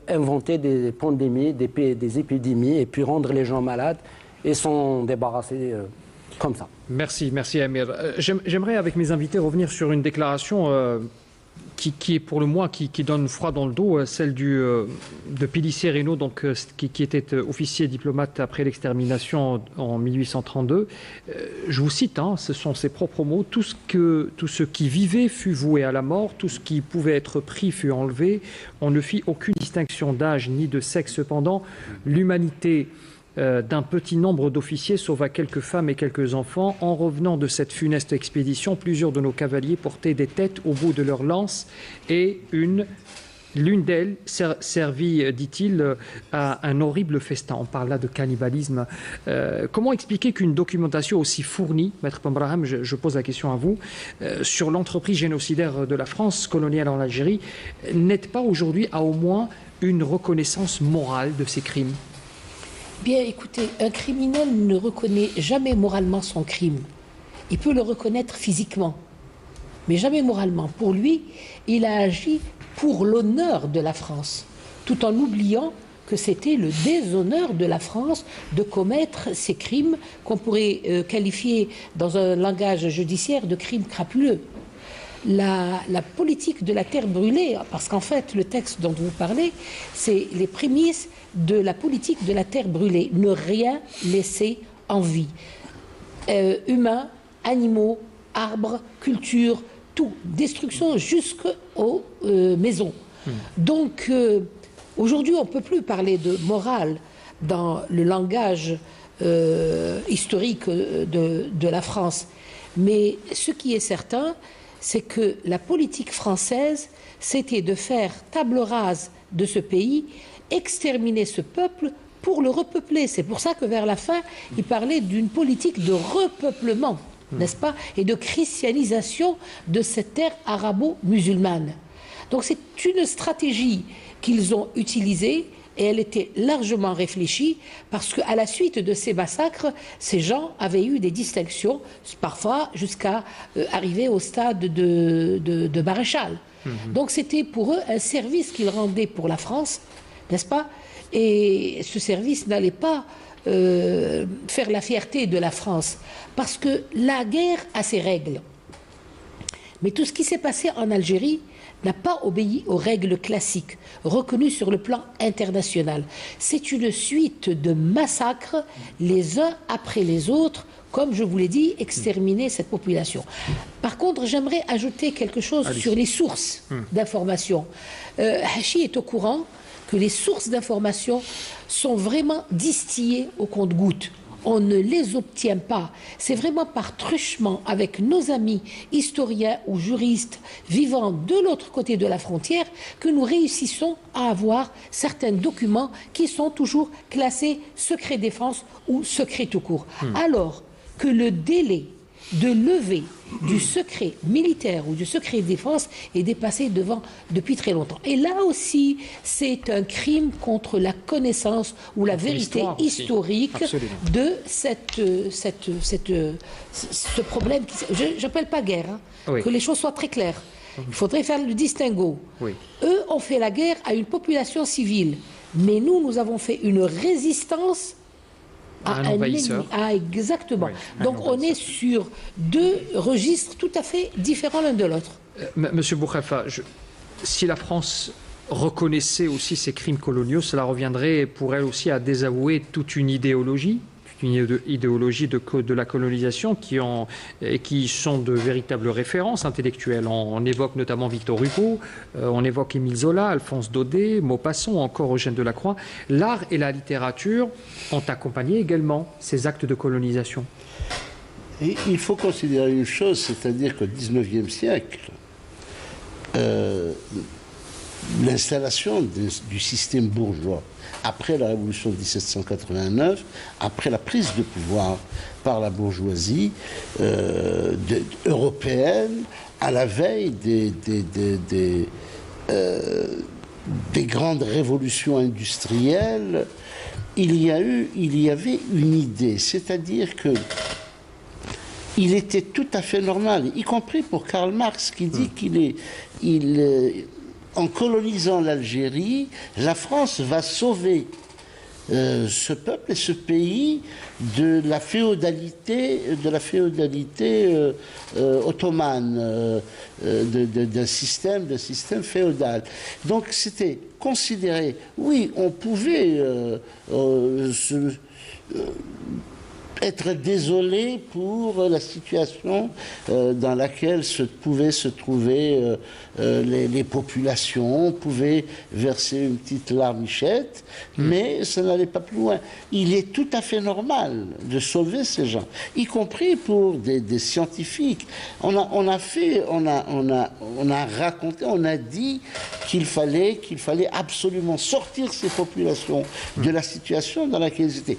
inventer des pandémies, des épidémies, et puis rendre les gens malades et s'en débarrasser comme ça. Merci Amir. J'aimerais avec mes invités revenir sur une déclaration qui est pour le moins qui donne froid dans le dos, celle de Pélissier Reynaud, donc, qui était officier diplomate après l'extermination en 1832. Je vous cite, hein, ce sont ses propres mots: tout ce qui vivait fut voué à la mort, tout ce qui pouvait être pris fut enlevé, on ne fit aucune distinction d'âge ni de sexe. Cependant, l'humanité d'un petit nombre d'officiers sauva quelques femmes et quelques enfants. En revenant de cette funeste expédition, plusieurs de nos cavaliers portaient des têtes au bout de leurs lances et l'une d'elles servit, dit-il, à un horrible festin. On parle là de cannibalisme. Comment expliquer qu'une documentation aussi fournie, Maître Pambraham, je pose la question à vous, sur l'entreprise génocidaire de la France coloniale en Algérie, n'aide pas aujourd'hui à au moins une reconnaissance morale de ces crimes? Bien, écoutez, un criminel ne reconnaît jamais moralement son crime. Il peut le reconnaître physiquement, mais jamais moralement. Pour lui, il a agi pour l'honneur de la France. tout en oubliant que c'était le déshonneur de la France de commettre ces crimes qu'on pourrait qualifier dans un langage judiciaire de crimes crapuleux. La politique de la terre brûlée, parce qu'en fait le texte dont vous parlez, c'est les prémices de la politique de la terre brûlée, ne rien laisser en vie. Humains, animaux, arbres, culture, tout, destruction jusqu'aux maisons. Donc aujourd'hui on ne peut plus parler de morale dans le langage historique de la France, mais ce qui est certain, c'est que la politique française, c'était de faire table rase de ce pays, exterminer ce peuple pour le repeupler. C'est pour ça que vers la fin, il parlait d'une politique de repeuplement, n'est-ce pas, et de christianisation de cette terre arabo-musulmane. Donc c'est une stratégie qu'ils ont utilisée, et elle était largement réfléchie, parce qu'à la suite de ces massacres, ces gens avaient eu des distinctions, parfois jusqu'à arriver au stade de maréchal. Donc c'était pour eux un service qu'ils rendaient pour la France, n'est-ce pas? Et ce service n'allait pas faire la fierté de la France, parce que la guerre a ses règles. Mais tout ce qui s'est passé en Algérie n'a pas obéi aux règles classiques, reconnues sur le plan international. C'est une suite de massacres, les uns après les autres, comme je vous l'ai dit, exterminer cette population. Par contre, j'aimerais ajouter quelque chose sur les sources d'information. Hachi est au courant que les sources d'information sont vraiment distillées au compte-gouttes. On ne les obtient pas. C'est vraiment par truchement avec nos amis historiens ou juristes vivant de l'autre côté de la frontière que nous réussissons à avoir certains documents qui sont toujours classés secret défense ou secret tout court. Alors que le délai de levée du secret militaire ou du secret défense est dépassé depuis très longtemps. Et là aussi, c'est un crime contre la connaissance ou la vérité historique de ce problème. Je n'appelle pas guerre, que les choses soient très claires. Il faudrait faire le distinguo. Eux ont fait la guerre à une population civile, mais nous avons fait une résistance à un envahisseur. Exactement. Donc on est sur deux registres tout à fait différents l'un de l'autre. Monsieur Boukhaifa, si la France reconnaissait aussi ces crimes coloniaux, cela reviendrait pour elle aussi à désavouer toute une idéologie de la colonisation qui sont de véritables références intellectuelles. On évoque notamment Victor Hugo, on évoque Émile Zola, Alphonse Daudet, Maupassant, encore Eugène Delacroix. L'art et la littérature ont accompagné également ces actes de colonisation. Et il faut considérer une chose, c'est-à-dire qu'au XIXe siècle, l'installation du système bourgeois après la révolution de 1789, après la prise de pouvoir par la bourgeoisie européenne, à la veille des grandes révolutions industrielles, il y avait une idée, c'est-à-dire que il était tout à fait normal, y compris pour Karl Marx, qui dit en colonisant l'Algérie, la France va sauver ce peuple et ce pays de la féodalité, ottomane, d'un système féodal. Donc c'était considéré, oui, on pouvait être désolé pour la situation dans laquelle pouvaient se trouver les populations, pouvaient verser une petite larmichette, mais ça n'allait pas plus loin. Il est tout à fait normal de sauver ces gens, y compris pour des scientifiques. On a raconté, on a dit qu'il fallait absolument sortir ces populations de la situation dans laquelle ils étaient.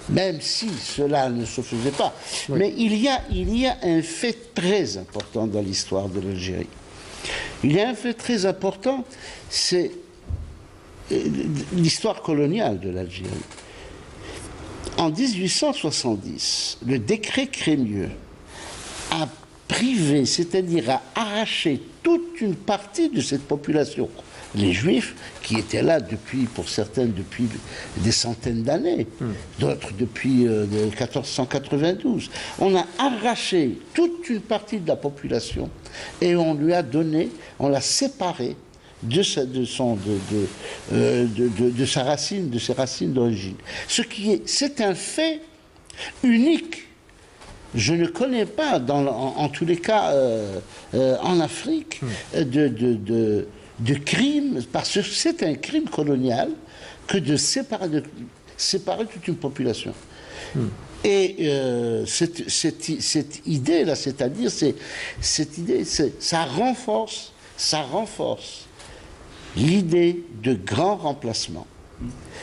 Même si cela ne se faisait pas. Oui. Mais il y a un fait très important dans l'histoire de l'Algérie. Il y a un fait très important, c'est l'histoire coloniale de l'Algérie. En 1870, le décret Crémieux a privé, c'est-à-dire a arraché toute une partie de cette population les Juifs qui étaient là depuis, pour certains, depuis des centaines d'années, d'autres depuis 1492. On a arraché toute une partie de la population et on lui a donné, on l'a séparé de ses racines d'origine. C'est un fait unique. Je ne connais pas, en tous les cas en Afrique, de crime, parce que c'est un crime colonial que de séparer toute une population. Et cette idée-là, c'est-à-dire, ça renforce l'idée de grand remplacement.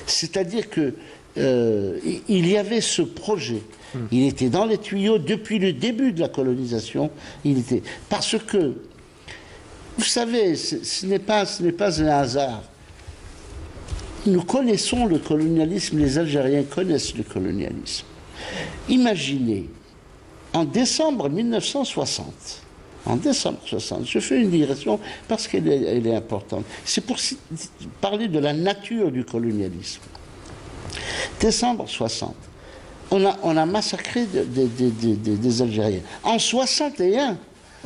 C'est-à-dire que il y avait ce projet. Il était dans les tuyaux depuis le début de la colonisation. Parce que, vous savez, ce n'est pas un hasard. Nous connaissons le colonialisme, les Algériens connaissent le colonialisme. Imaginez, en décembre 1960, je fais une digression parce qu'elle est importante. C'est pour parler de la nature du colonialisme. Décembre 60, on a massacré des Algériens. En 61,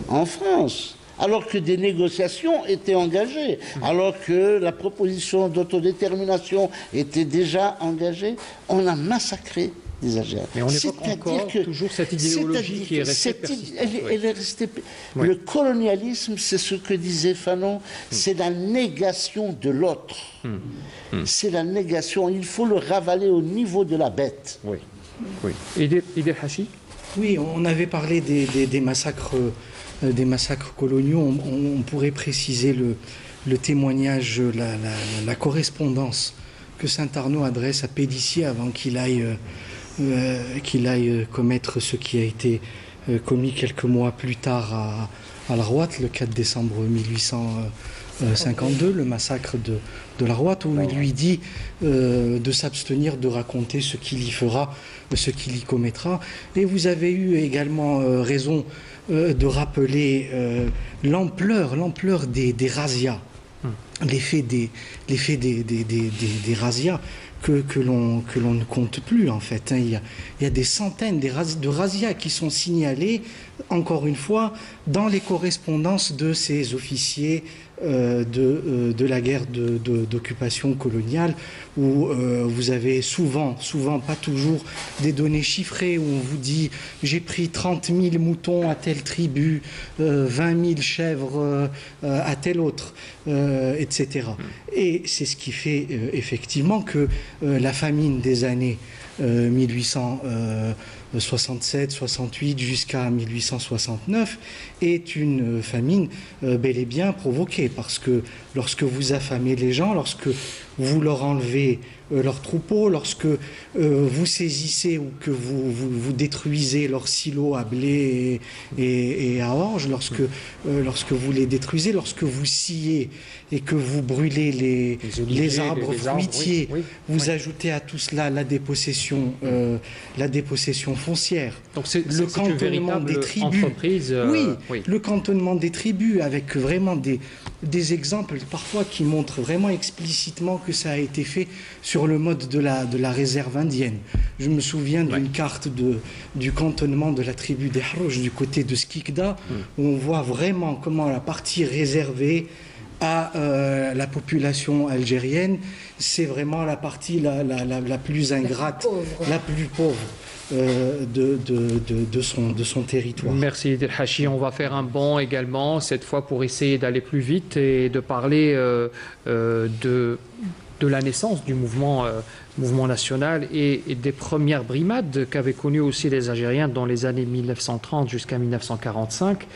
en France, alors que des négociations étaient engagées, alors que la proposition d'autodétermination était déjà engagée, on a massacré des Algériens. Mais on évoque encore toujours cette idéologie qui est restée persistante. Elle est restée. Oui. Le colonialisme, c'est ce que disait Fanon, c'est la négation de l'autre. C'est la négation. Il faut le ravaler au niveau de la bête. Oui. Idel Hachi ? Oui, on avait parlé des massacres coloniaux. On pourrait préciser le témoignage, la correspondance que Saint-Arnaud adresse à Pélissier avant qu'il aille commettre ce qui a été commis quelques mois plus tard à la Rouate, le 4 décembre 1852, le massacre de la Rouate, où il lui dit de s'abstenir de raconter ce qu'il y fera, ce qu'il y commettra. Et vous avez eu également raison de rappeler l'ampleur des razzias, l'effet des razzias que l'on ne compte plus, en fait. Il y a des centaines de razzias qui sont signalés, encore une fois, dans les correspondances de ces officiers de la guerre d'occupation coloniale, où vous avez souvent, pas toujours, des données chiffrées, où on vous dit j'ai pris 30 000 moutons à telle tribu, 20 000 chèvres à telle autre, etc. Et c'est ce qui fait effectivement que la famine des années 1867, 68 jusqu'à 1869 est une famine bel et bien provoquée, parce que lorsque vous affamez les gens, lorsque vous leur enlevez leurs troupeaux, lorsque vous saisissez ou que vous détruisez leurs silos à blé et à orge, lorsque vous les détruisez, lorsque vous sciez et que vous brûlez les arbres fruitiers, vous ajoutez à tout cela la dépossession foncière. Donc c'est le cantonnement des tribus. Le cantonnement des tribus, avec vraiment des exemples parfois qui montrent vraiment explicitement que ça a été fait sur le mode de la réserve indienne. Je me souviens d'une carte du cantonnement de la tribu des Harouj du côté de Skikda, où on voit vraiment comment la partie réservée à la population algérienne, c'est vraiment la partie la plus ingrate, la plus pauvre de son territoire. Merci Idel Hachi. On va faire un bond également, cette fois pour essayer d'aller plus vite et de parler de la naissance du mouvement national et des premières brimades qu'avaient connues aussi les Algériens dans les années 1930 jusqu'à 1945.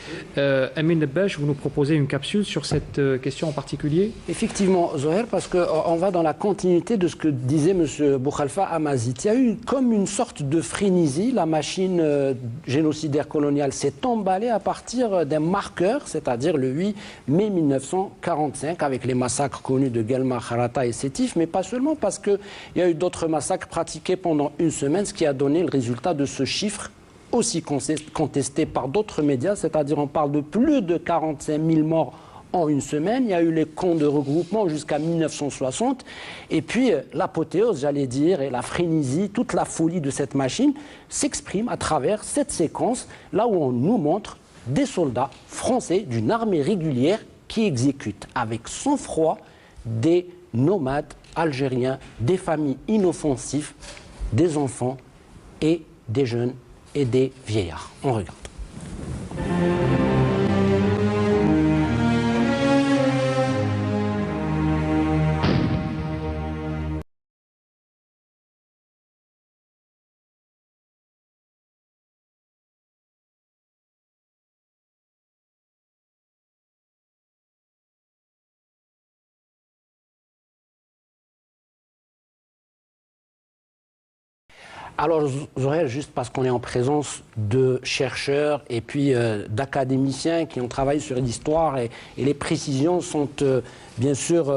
Amin Nebbesh, vous nous proposez une capsule sur cette question en particulier ? Effectivement, Zoher, parce qu'on va dans la continuité de ce que disait M. Boukhalifa Amazit. Il y a eu comme une sorte de frénésie. La machine génocidaire coloniale s'est emballée à partir d'un marqueur, c'est-à-dire le 8 mai 1945, avec les massacres connus de Guelma, Kharata et Sétif, mais pas seulement, parce qu'il y a eu d'autres massacres pratiqués pendant une semaine, ce qui a donné le résultat de ce chiffre aussi contesté par d'autres médias, c'est-à-dire on parle de plus de 45 000 morts en une semaine. Il y a eu les camps de regroupement jusqu'à 1960. Et puis l'apothéose, j'allais dire, et la frénésie, toute la folie de cette machine s'exprime à travers cette séquence, là où on nous montre des soldats français d'une armée régulière qui exécutent avec sang-froid des nomades algériens, des familles inoffensives, des enfants et des jeunes et des vieillards. On regarde. Alors, Zohel, juste parce qu'on est en présence de chercheurs et puis d'académiciens qui ont travaillé sur l'histoire et les précisions sont bien sûr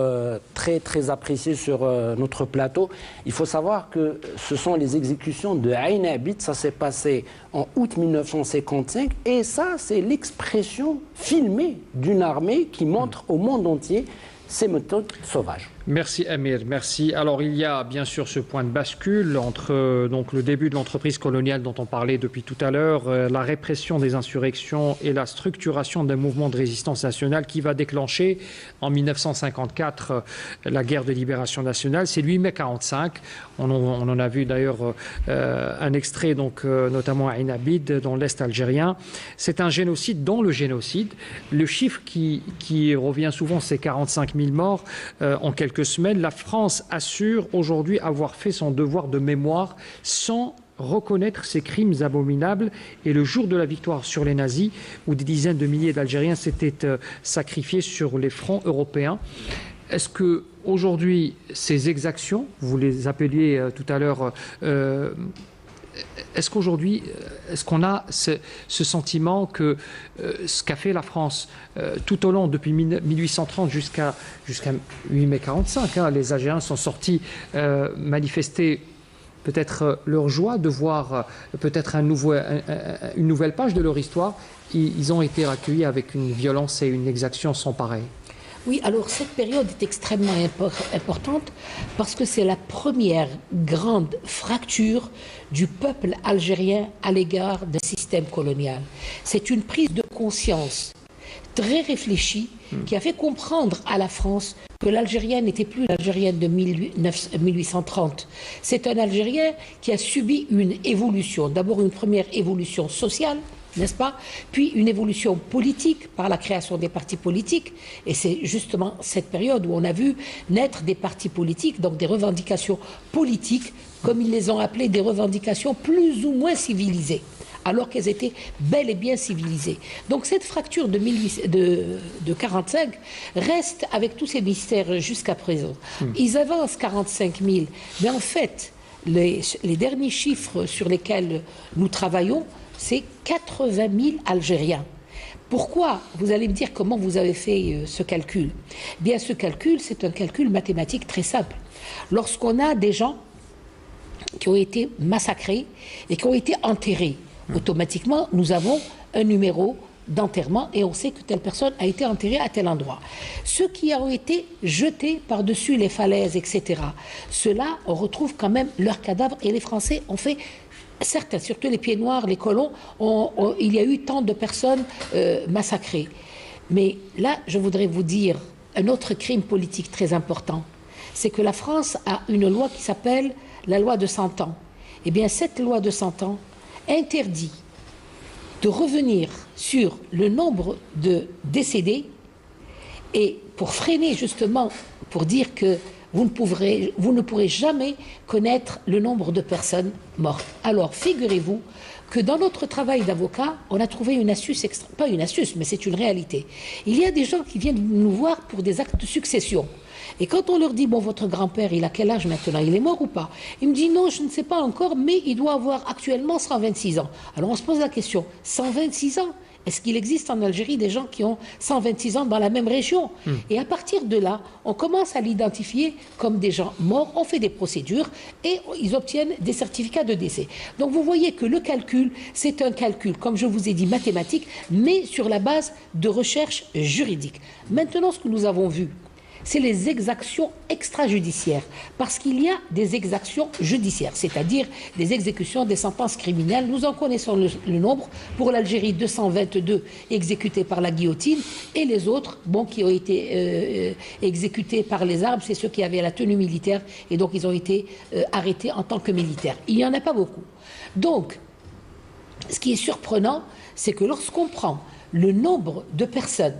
très, très appréciées sur notre plateau. Il faut savoir que ce sont les exécutions de Ain Abid, ça s'est passé en août 1955 et ça, c'est l'expression filmée d'une armée qui montre au monde entier ces méthodes sauvages. Merci Amir, merci. Alors il y a bien sûr ce point de bascule entre donc, le début de l'entreprise coloniale dont on parlait depuis tout à l'heure, la répression des insurrections et la structuration d'un mouvement de résistance nationale qui va déclencher en 1954 la guerre de libération nationale. C'est le 8 mai 1945. On en a vu d'ailleurs un extrait, donc, notamment à Ain Abid, dans l'Est algérien. C'est un génocide dans le génocide. Le chiffre qui revient souvent, c'est 45 000 morts en quelques semaines. La France assure aujourd'hui avoir fait son devoir de mémoire sans reconnaître ces crimes abominables. Et le jour de la victoire sur les nazis, où des dizaines de milliers d'Algériens s'étaient sacrifiés sur les fronts européens, est-ce que aujourd'hui ces exactions, vous les appeliez tout à l'heure, est-ce qu'aujourd'hui, est-ce qu'on a ce sentiment que ce qu'a fait la France tout au long, depuis 1830 jusqu'à 8 mai 1945, les Algériens sont sortis manifester peut-être leur joie de voir peut-être une nouvelle page de leur histoire. Ils ont été accueillis avec une violence et une exaction sans pareil. Oui, alors cette période est extrêmement importante parce que c'est la première grande fracture du peuple algérien à l'égard d'un système colonial. C'est une prise de conscience très réfléchie qui a fait comprendre à la France que l'Algérien n'était plus l'Algérien de 1830. C'est un Algérien qui a subi une évolution, d'abord une première évolution sociale, n'est-ce pas? Puis une évolution politique par la création des partis politiques. Et c'est justement cette période où on a vu naître des partis politiques, donc des revendications politiques, comme ils les ont appelées, des revendications plus ou moins civilisées, alors qu'elles étaient bel et bien civilisées. Donc cette fracture de 1945 reste avec tous ces mystères jusqu'à présent. Ils avancent 45 000, mais en fait, les derniers chiffres sur lesquels nous travaillons, c'est 80 000 Algériens. Pourquoi? Vous allez me dire comment vous avez fait ce calcul. Bien, ce calcul, c'est un calcul mathématique très simple. Lorsqu'on a des gens qui ont été massacrés et qui ont été enterrés, automatiquement, nous avons un numéro d'enterrement et on sait que telle personne a été enterrée à tel endroit. Ceux qui ont été jetés par-dessus les falaises, etc., ceux-là, on retrouve quand même leurs cadavres et les Français ont fait... Certains, surtout les pieds noirs, les colons, il y a eu tant de personnes massacrées. Mais là, je voudrais vous dire un autre crime politique très important. C'est que la France a une loi qui s'appelle la loi de 100 ans. Eh bien, cette loi de 100 ans interdit de revenir sur le nombre de décédés et pour freiner justement, pour dire que vous ne pourrez jamais connaître le nombre de personnes mortes. Alors, figurez-vous que dans notre travail d'avocat, on a trouvé une astuce, pas une astuce, mais c'est une réalité. Il y a des gens qui viennent nous voir pour des actes de succession. Et quand on leur dit, bon, votre grand-père, il a quel âge maintenant? Il est mort ou pas? Il me dit, non, je ne sais pas encore, mais il doit avoir actuellement 126 ans. Alors on se pose la question, 126 ans? Est-ce qu'il existe en Algérie des gens qui ont 126 ans dans la même région? Et à partir de là, on commence à l'identifier comme des gens morts, on fait des procédures et ils obtiennent des certificats de décès. Donc vous voyez que le calcul, c'est un calcul, comme je vous ai dit, mathématique, mais sur la base de recherches juridiques. Maintenant, ce que nous avons vu, c'est les exactions extrajudiciaires, parce qu'il y a des exactions judiciaires, c'est-à-dire des exécutions des sentences criminelles. Nous en connaissons le nombre. Pour l'Algérie, 222 exécutés par la guillotine, et les autres, bon, qui ont été exécutés par les armes, c'est ceux qui avaient la tenue militaire, et donc ils ont été arrêtés en tant que militaires. Il n'y en a pas beaucoup. Donc, ce qui est surprenant, c'est que lorsqu'on prend le nombre de personnes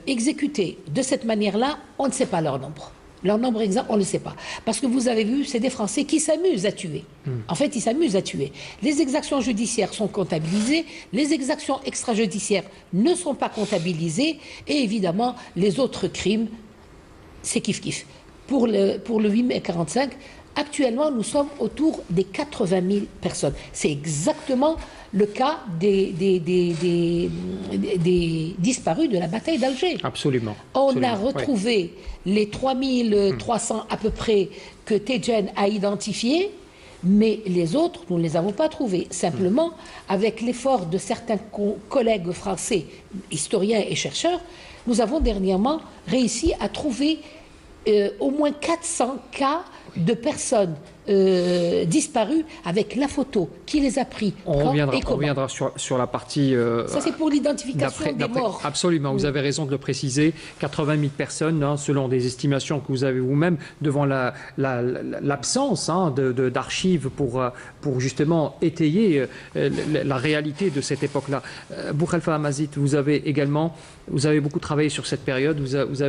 exécutés de cette manière-là, on ne sait pas leur nombre. Leur nombre exact, on ne le sait pas. Parce que vous avez vu, c'est des Français qui s'amusent à tuer. En fait, ils s'amusent à tuer. Les exactions judiciaires sont comptabilisées, les exactions extrajudiciaires ne sont pas comptabilisées, et évidemment, les autres crimes, c'est kiff-kiff. Pour le 8 mai 45, actuellement, nous sommes autour des 80 000 personnes. C'est exactement le cas des disparus de la bataille d'Alger. Absolument. On a retrouvé les 3300 à peu près que Tejen a identifiés, mais les autres, nous ne les avons pas trouvés. Simplement, avec l'effort de certains collègues français, historiens et chercheurs, nous avons dernièrement réussi à trouver au moins 400 cas de personnes disparues avec la photo, qui les a pris, on reviendra sur la partie... ça, c'est pour l'identification des morts. Absolument, vous avez raison de le préciser. 80 000 personnes, hein, selon des estimations que vous avez vous-même, devant l'absence d'archives pour justement étayer la réalité de cette époque-là. Boukhalifa Amazit, vous avez beaucoup travaillé sur cette période. Vous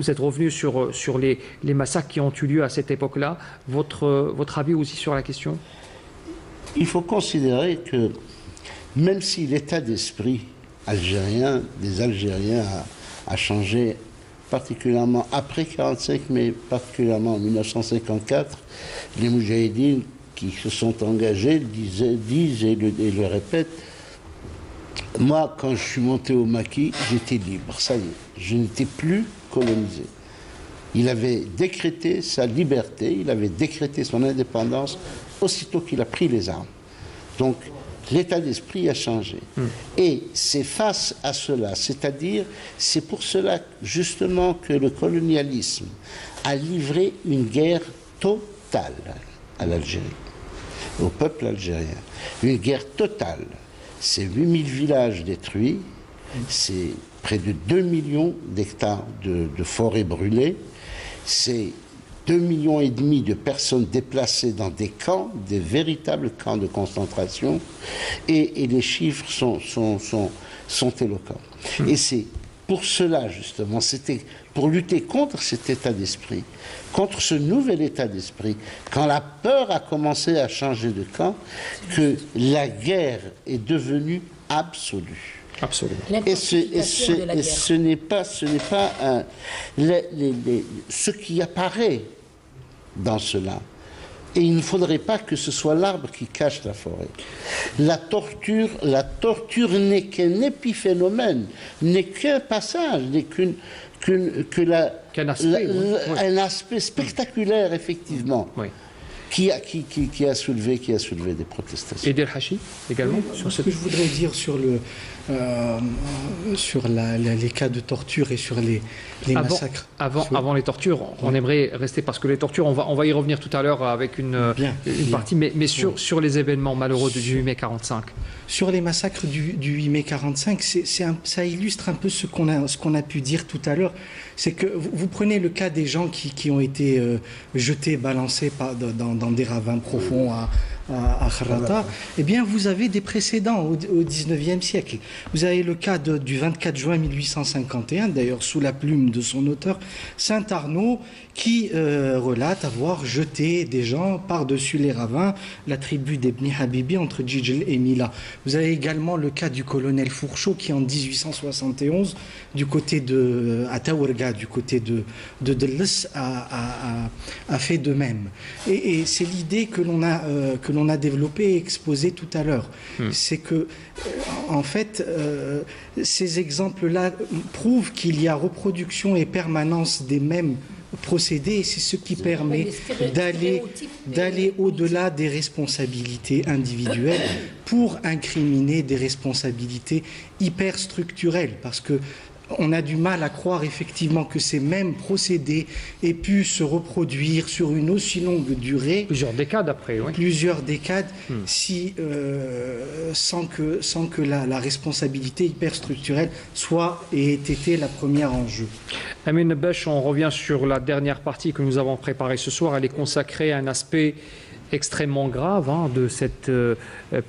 êtes revenu sur les massacres qui ont eu lieu à cette époque-là. Votre avis aussi sur la question? Il faut considérer que même si l'état d'esprit algérien, des Algériens a changé, particulièrement après 1945, mais particulièrement en 1954, les Moudjahidines qui se sont engagés disent et le répètent: moi, quand je suis monté au maquis, j'étais libre, ça y est, je n'étais plus colonisé. Il avait décrété sa liberté, il avait décrété son indépendance aussitôt qu'il a pris les armes. Donc, l'état d'esprit a changé. Et c'est face à cela, c'est-à-dire, c'est pour cela justement que le colonialisme a livré une guerre totale à l'Algérie, au peuple algérien. Une guerre totale. C'est 8000 villages détruits, c'est près de 2 millions d'hectares de forêts brûlées, c'est 2,5 millions de personnes déplacées dans des camps, des véritables camps de concentration, et les chiffres sont éloquents. Et c'est pour cela, justement, c'était pour lutter contre cet état d'esprit, contre ce nouvel état d'esprit, quand la peur a commencé à changer de camp, que la guerre est devenue absolue. Absolument. Et ce n'est pas ce qui apparaît dans cela. Et il ne faudrait pas que ce soit l'arbre qui cache la forêt. La torture n'est qu'un épiphénomène, n'est qu'un passage, n'est un aspect spectaculaire, effectivement. Oui. Qui a soulevé des protestations. Et Del Hachi également. Ce que je voudrais dire sur les cas de torture et sur les massacres. Avant les tortures, on aimerait rester, parce que les tortures, on va y revenir tout à l'heure avec une partie, mais sur les événements malheureux du 8 mai 45. Sur les massacres du 8 mai 45, ça illustre un peu ce qu'on a pu dire tout à l'heure. C'est que vous prenez le cas des gens qui ont été jetés, balancés dans des ravins profonds à Kharrata. Eh bien, vous avez des précédents au 19e siècle. Vous avez le cas du 24 juin 1851, d'ailleurs sous la plume de son auteur, Saint-Arnaud, qui relate avoir jeté des gens par-dessus les ravins, la tribu des Bni Habibi entre Djidjel et Mila. Vous avez également le cas du colonel Fourchot qui en 1871, du côté à Taourga, du côté de Delles, a fait de même. Et c'est l'idée que l'on l'on a développé et exposé tout à l'heure. C'est que, en fait, ces exemples-là prouvent qu'il y a reproduction et permanence des mêmes procédés, et c'est ce qui permet d'aller au-delà des responsabilités individuelles pour incriminer des responsabilités hyperstructurelles, parce que on a du mal à croire effectivement que ces mêmes procédés aient pu se reproduire sur une aussi longue durée. Plusieurs décades après, oui. Plusieurs décades, sans que la responsabilité hyperstructurelle soit et ait été la première en jeu. Amin Bech, on revient sur la dernière partie que nous avons préparée ce soir. Elle est consacrée à un aspect extrêmement grave de cette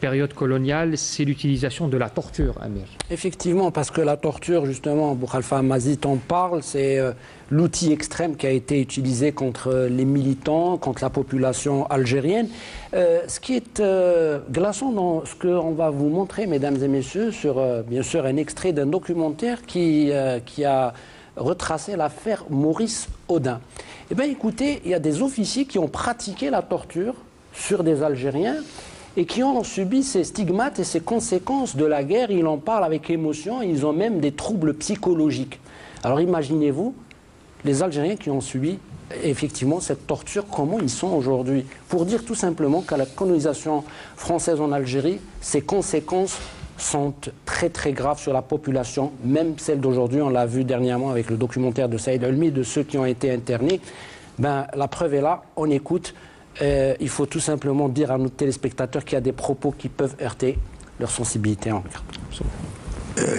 période coloniale, c'est l'utilisation de la torture, Amir. Effectivement, parce que la torture, justement, Boukhalifa Mazi en parle, c'est l'outil extrême qui a été utilisé contre les militants, contre la population algérienne. Ce qui est glaçant dans ce qu'on va vous montrer, mesdames et messieurs, sur bien sûr un extrait d'un documentaire qui a retracé l'affaire Maurice Audin. Eh bien écoutez, il y a des officiers qui ont pratiqué la torture sur des Algériens et qui ont subi ces stigmates et ces conséquences de la guerre. Ils en parlent avec émotion, ils ont même des troubles psychologiques. Alors imaginez-vous les Algériens qui ont subi effectivement cette torture, comment ils sont aujourd'hui. Pour dire tout simplement qu'à la colonisation française en Algérie, ces conséquences sont très très graves sur la population, même celle d'aujourd'hui. On l'a vu dernièrement avec le documentaire de Saïd Elmi, de ceux qui ont été internés. Ben, la preuve est là, on écoute. Il faut tout simplement dire à nos téléspectateurs qu'il y a des propos qui peuvent heurter leur sensibilité en regard.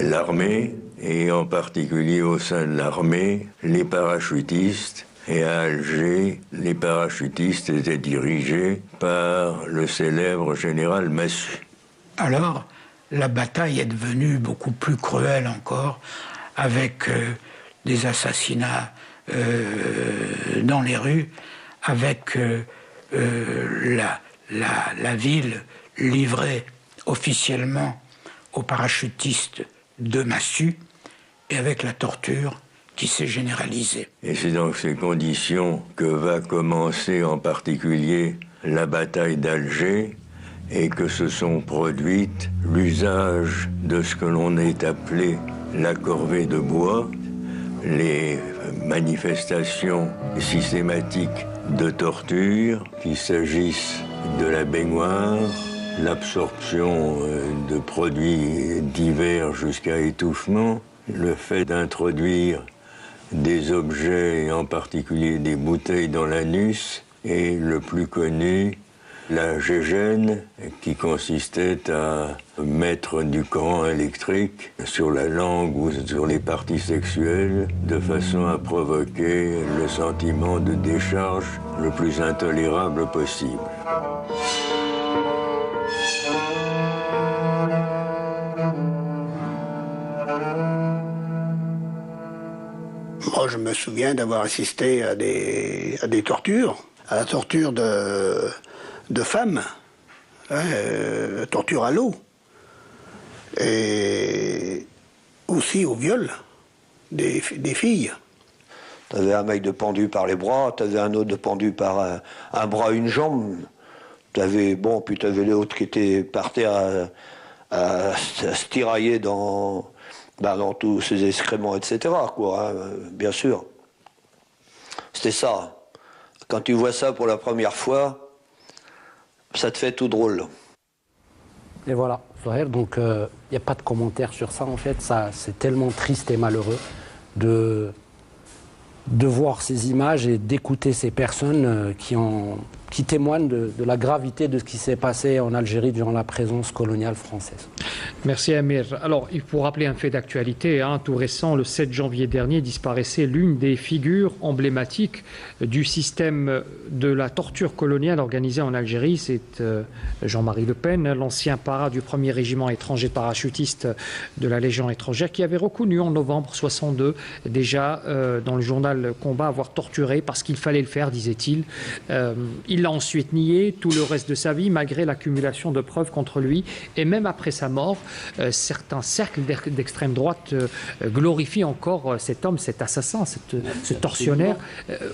L'armée, et en particulier au sein de l'armée, les parachutistes, et à Alger, les parachutistes étaient dirigés par le célèbre général Massu. Alors, la bataille est devenue beaucoup plus cruelle encore, avec des assassinats dans les rues, avec la ville livrée officiellement aux parachutistes de Massu, et avec la torture qui s'est généralisée. Et c'est dans ces conditions que va commencer en particulier la bataille d'Alger, et que se sont produites l'usage de ce que l'on est appelé la corvée de bois, les manifestations systématiques de torture, qu'il s'agisse de la baignoire, l'absorption de produits divers jusqu'à étouffement, le fait d'introduire des objets, en particulier des bouteilles dans l'anus, et le plus connu, la gégène, qui consistait à mettre du courant électrique sur la langue ou sur les parties sexuelles de façon à provoquer le sentiment de décharge le plus intolérable possible. Moi, je me souviens d'avoir assisté à des tortures, à la torture de femmes, torture à l'eau, et aussi au viol des filles. Tu avais un mec de pendu par les bras, tu avais un autre de pendu par un bras, une jambe. Puis tu avais l'autre qui était par terre à se tirailler dans tous ses excréments, etc. Quoi, hein, bien sûr. C'était ça. Quand tu vois ça pour la première fois, ça te fait tout drôle. Et voilà, donc il n'y a pas de commentaire sur ça en fait. C'est tellement triste et malheureux de voir ces images et d'écouter ces personnes qui témoignent de la gravité de ce qui s'est passé en Algérie durant la présence coloniale française. Merci Amir. Alors, il faut rappeler un fait d'actualité, tout récent, le 7 janvier dernier, disparaissait l'une des figures emblématiques du système de la torture coloniale organisée en Algérie. C'est Jean-Marie Le Pen, l'ancien para du 1er régiment étranger parachutistes de la Légion étrangère, qui avait reconnu en novembre 62, déjà dans le journal Combat, avoir torturé parce qu'il fallait le faire, disait-il. Il l'a ensuite nié tout le reste de sa vie, malgré l'accumulation de preuves contre lui. Et même après sa mort, certains cercles d'extrême droite glorifient encore cet homme, cet assassin, ce tortionnaire.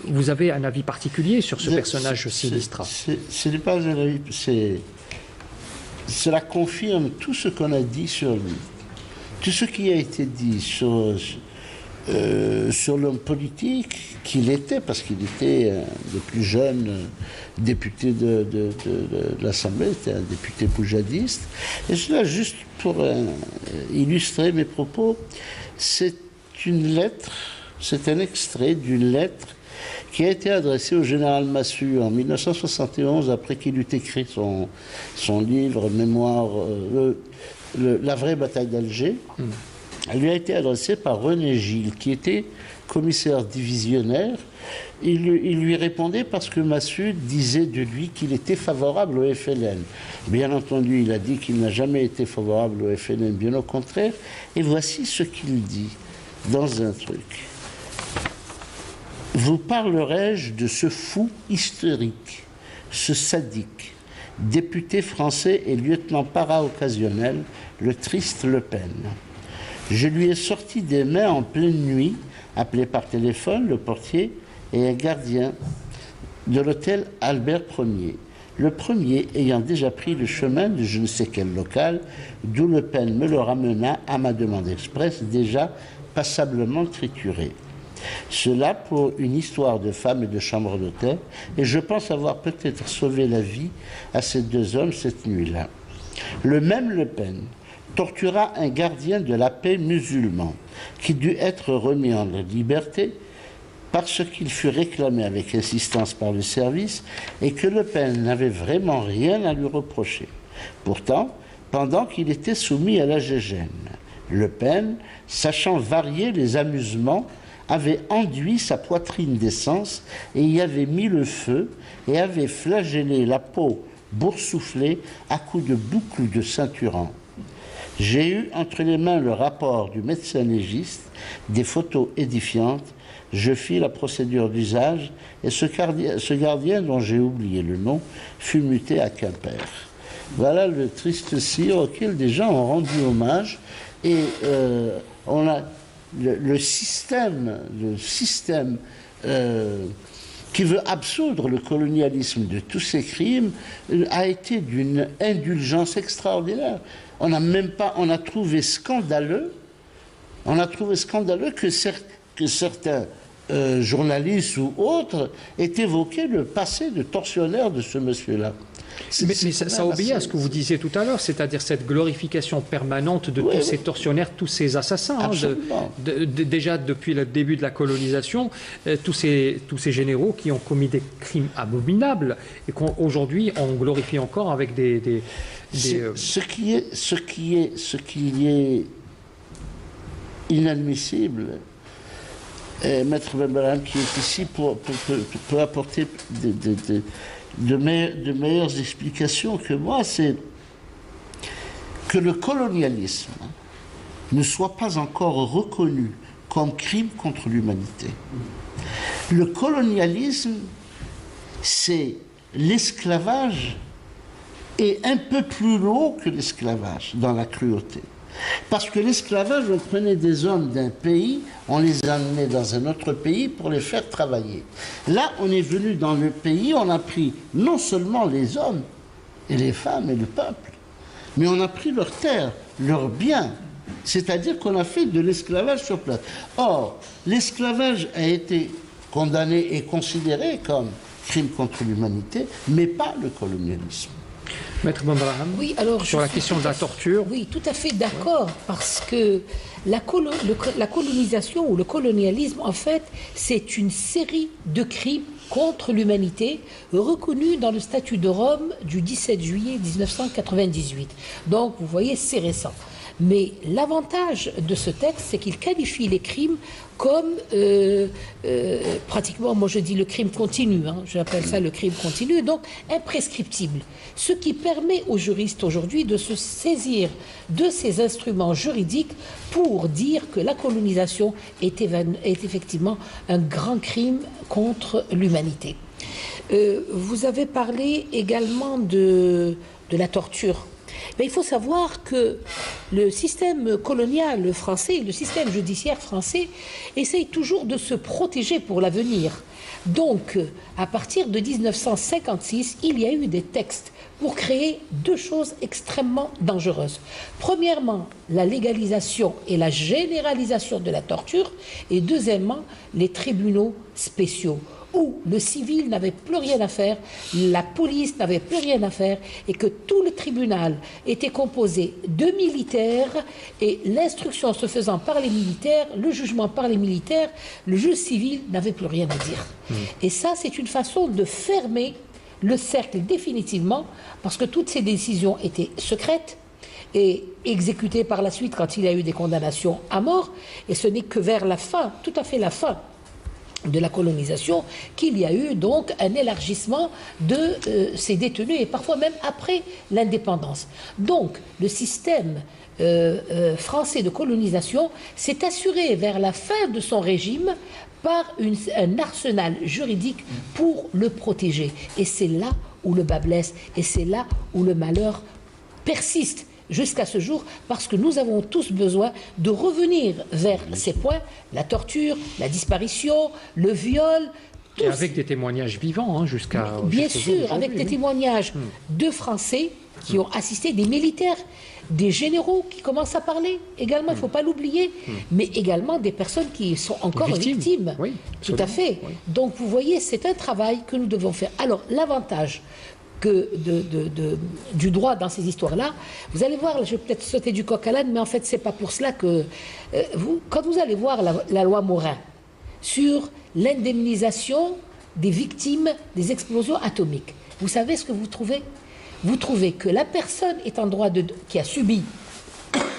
Vous avez un avis particulier sur ce personnage sinistre? Ce n'est pas un avis, cela confirme tout ce qu'on a dit sur lui. Tout ce qui a été dit sur l'homme politique qu'il était, parce qu'il était le plus jeune député de l'Assemblée, était un député poujadiste. Et cela, juste pour illustrer mes propos, c'est une lettre, c'est un extrait d'une lettre qui a été adressée au général Massu en 1971, après qu'il eut écrit son livre, mémoire, La vraie bataille d'Alger. Elle lui a été adressée par René Gilles, qui était commissaire divisionnaire. Il lui répondait parce que Massu disait de lui qu'il était favorable au FLN. Bien entendu, il a dit qu'il n'a jamais été favorable au FLN, bien au contraire. Et voici ce qu'il dit dans un truc. Vous parlerai-je de ce fou historique, ce sadique, député français et lieutenant para-occasionnel, le triste Le Pen. Je lui ai sorti des mains en pleine nuit, appelé par téléphone le portier et un gardien de l'hôtel Albert Ier. Le premier ayant déjà pris le chemin de je ne sais quel local, d'où Le Pen me le ramena à ma demande express, déjà passablement triturée. Cela pour une histoire de femme et de chambre d'hôtel, et je pense avoir peut-être sauvé la vie à ces deux hommes cette nuit-là. Le même Le Pen tortura un gardien de la paix musulman qui dut être remis en liberté parce qu'il fut réclamé avec insistance par le service et que Le Pen n'avait vraiment rien à lui reprocher. Pourtant, pendant qu'il était soumis à la gégène, Le Pen, sachant varier les amusements, avait enduit sa poitrine d'essence et y avait mis le feu et avait flagellé la peau boursouflée à coups de boucles de ceinturan. J'ai eu entre les mains le rapport du médecin légiste, des photos édifiantes. Je fis la procédure d'usage et ce gardien, dont j'ai oublié le nom, fut muté à Quimper. Voilà le triste sire auquel des gens ont rendu hommage et on a le système qui veut absoudre le colonialisme de tous ces crimes a été d'une indulgence extraordinaire. On a trouvé scandaleux que certains journalistes ou autres aient évoqué le passé de tortionnaire de ce monsieur-là. Mais ça obéit à ce que vous disiez tout à l'heure, c'est-à-dire cette glorification permanente de tous ces tortionnaires, tous ces assassins. Déjà depuis le début de la colonisation, tous ces généraux qui ont commis des crimes abominables et qu'aujourd'hui on glorifie encore avec Ce qui est inadmissible, Maître Benbaraham qui est ici peut apporter de meilleures explications que moi, c'est que le colonialisme ne soit pas encore reconnu comme crime contre l'humanité. Le colonialisme, c'est l'esclavage et un peu plus lourd que l'esclavage dans la cruauté. Parce que l'esclavage, on prenait des hommes d'un pays, on les amenait dans un autre pays pour les faire travailler. Là, on est venu dans le pays, on a pris non seulement les hommes et les femmes et le peuple, mais on a pris leurs terres, leurs biens. C'est-à-dire qu'on a fait de l'esclavage sur place. Or, l'esclavage a été condamné et considéré comme crime contre l'humanité, mais pas le colonialisme. Maître Benbaraham, oui, alors sur la question de la torture. Oui, tout à fait d'accord, parce que la colonisation ou le colonialisme, en fait, c'est une série de crimes contre l'humanité reconnus dans le statut de Rome du 17 juillet 1998. Donc, vous voyez, c'est récent. Mais l'avantage de ce texte, c'est qu'il qualifie les crimes comme pratiquement, moi je dis le crime continu, j'appelle ça le crime continu, donc imprescriptible. Ce qui permet aux juristes aujourd'hui de se saisir de ces instruments juridiques pour dire que la colonisation est effectivement un grand crime contre l'humanité. Vous avez parlé également de la torture. Mais il faut savoir que le système colonial français, le système judiciaire français, essaye toujours de se protéger pour l'avenir. Donc, à partir de 1956, il y a eu des textes pour créer deux choses extrêmement dangereuses. Premièrement, la légalisation et la généralisation de la torture, et deuxièmement, les tribunaux spéciaux, où le civil n'avait plus rien à faire, la police n'avait plus rien à faire, et que tout le tribunal était composé de militaires, et l'instruction se faisant par les militaires, le jugement par les militaires, le juge civil n'avait plus rien à dire. Et ça, c'est une façon de fermer le cercle définitivement, parce que toutes ces décisions étaient secrètes et exécutées par la suite quand il y a eu des condamnations à mort, et ce n'est que vers la fin, tout à fait la fin, de la colonisation, qu'il y a eu donc un élargissement de ces détenus, et parfois même après l'indépendance. Donc, le système français de colonisation s'est assuré vers la fin de son régime par un arsenal juridique pour le protéger. Et c'est là où le bât blesse, et c'est là où le malheur persiste jusqu'à ce jour, parce que nous avons tous besoin de revenir vers ces points, la torture, la disparition, le viol. Et avec des témoignages vivants, hein, jusqu'à... Bien sûr, avec des témoignages de Français qui ont assisté, des militaires, des généraux qui commencent à parler également, il ne faut pas l'oublier, mais également des personnes qui sont encore victimes. Oui, tout à fait. Oui. Donc vous voyez, c'est un travail que nous devons faire. Alors l'avantage du droit dans ces histoires-là, vous allez voir, je vais peut-être sauter du coq à l'âne, mais en fait, c'est pas pour cela que... quand vous allez voir la loi Morin sur l'indemnisation des victimes des explosions atomiques, vous savez ce que vous trouvez? Vous trouvez que la personne qui a subi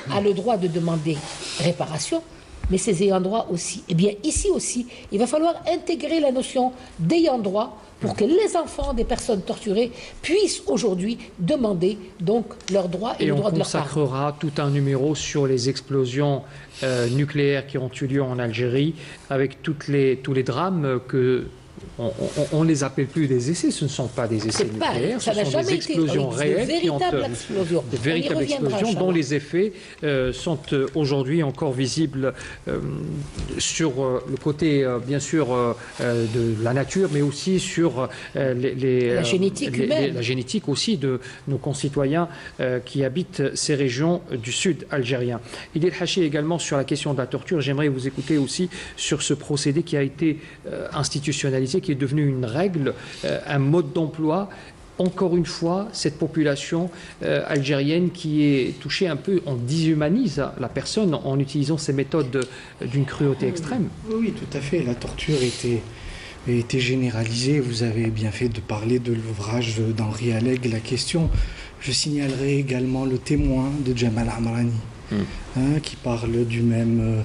a le droit de demander réparation, mais ses ayants droit aussi. Eh bien, ici aussi, il va falloir intégrer la notion d'ayant droit pour que les enfants des personnes torturées puissent aujourd'hui demander donc leurs droits et le droit de leurs parents. Et on consacrera tout un numéro sur les explosions nucléaires qui ont eu lieu en Algérie, avec tous les drames que... On ne les appelle plus des essais, ce ne sont pas des essais nucléaires, ce sont des explosions réelles, de véritables explosions dont les effets sont aujourd'hui encore visibles sur le côté, bien sûr, de la nature, mais aussi sur la génétique humaine. La génétique aussi de nos concitoyens qui habitent ces régions du sud algérien. Il est haché également sur la question de la torture. J'aimerais vous écouter aussi sur ce procédé qui a été institutionnalisé, qui est devenu une règle, un mode d'emploi. Encore une fois, cette population algérienne qui est touchée un peu, on déshumanise la personne en utilisant ces méthodes d'une cruauté extrême. Oui, tout à fait. La torture était généralisée. Vous avez bien fait de parler de l'ouvrage d'Henri Alleg, La question. Je signalerai également Le témoin de Jamal Amrani, qui parle du même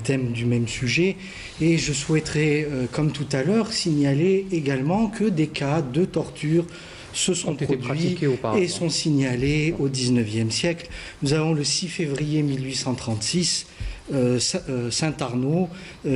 thème, du même sujet. Et je souhaiterais, comme tout à l'heure, signaler également que des cas de torture se sont produits et sont signalés au XIXe siècle. Nous avons le 6 février 1836, Saint-Arnaud,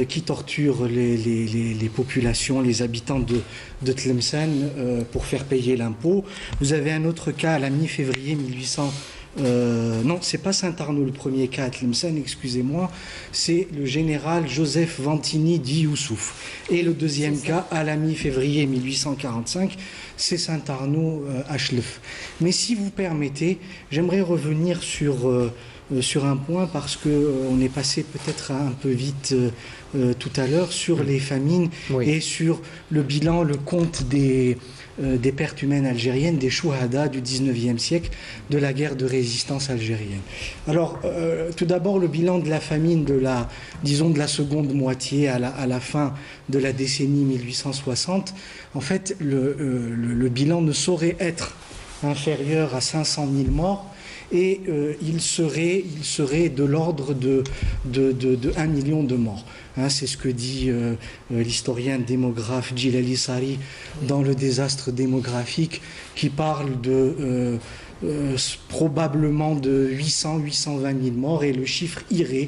qui torture les populations, les habitants de Tlemcen pour faire payer l'impôt. Vous avez un autre cas à la mi-février 1800. Non, c'est pas Saint-Arnaud le premier cas à Tlemcen, excusez-moi, c'est le général Joseph Vantini dit Youssouf. Et le deuxième cas à la mi-février 1845, c'est Saint-Arnaud à Chlef. Mais si vous permettez, j'aimerais revenir sur un point parce qu'on est passé peut-être un peu vite tout à l'heure sur les famines et sur le bilan, le compte des pertes humaines algériennes, des chouhada du 19e siècle, de la guerre de résistance algérienne. Alors, tout d'abord, le bilan de la famine de la seconde moitié à la fin de la décennie 1860, en fait, le bilan ne saurait être inférieur à 500 000 morts, et il serait de l'ordre de 1 million de morts. C'est ce que dit l'historien démographe Djilali Sari dans Le désastre démographique, qui parle de probablement de 820 000 morts, et le chiffre irait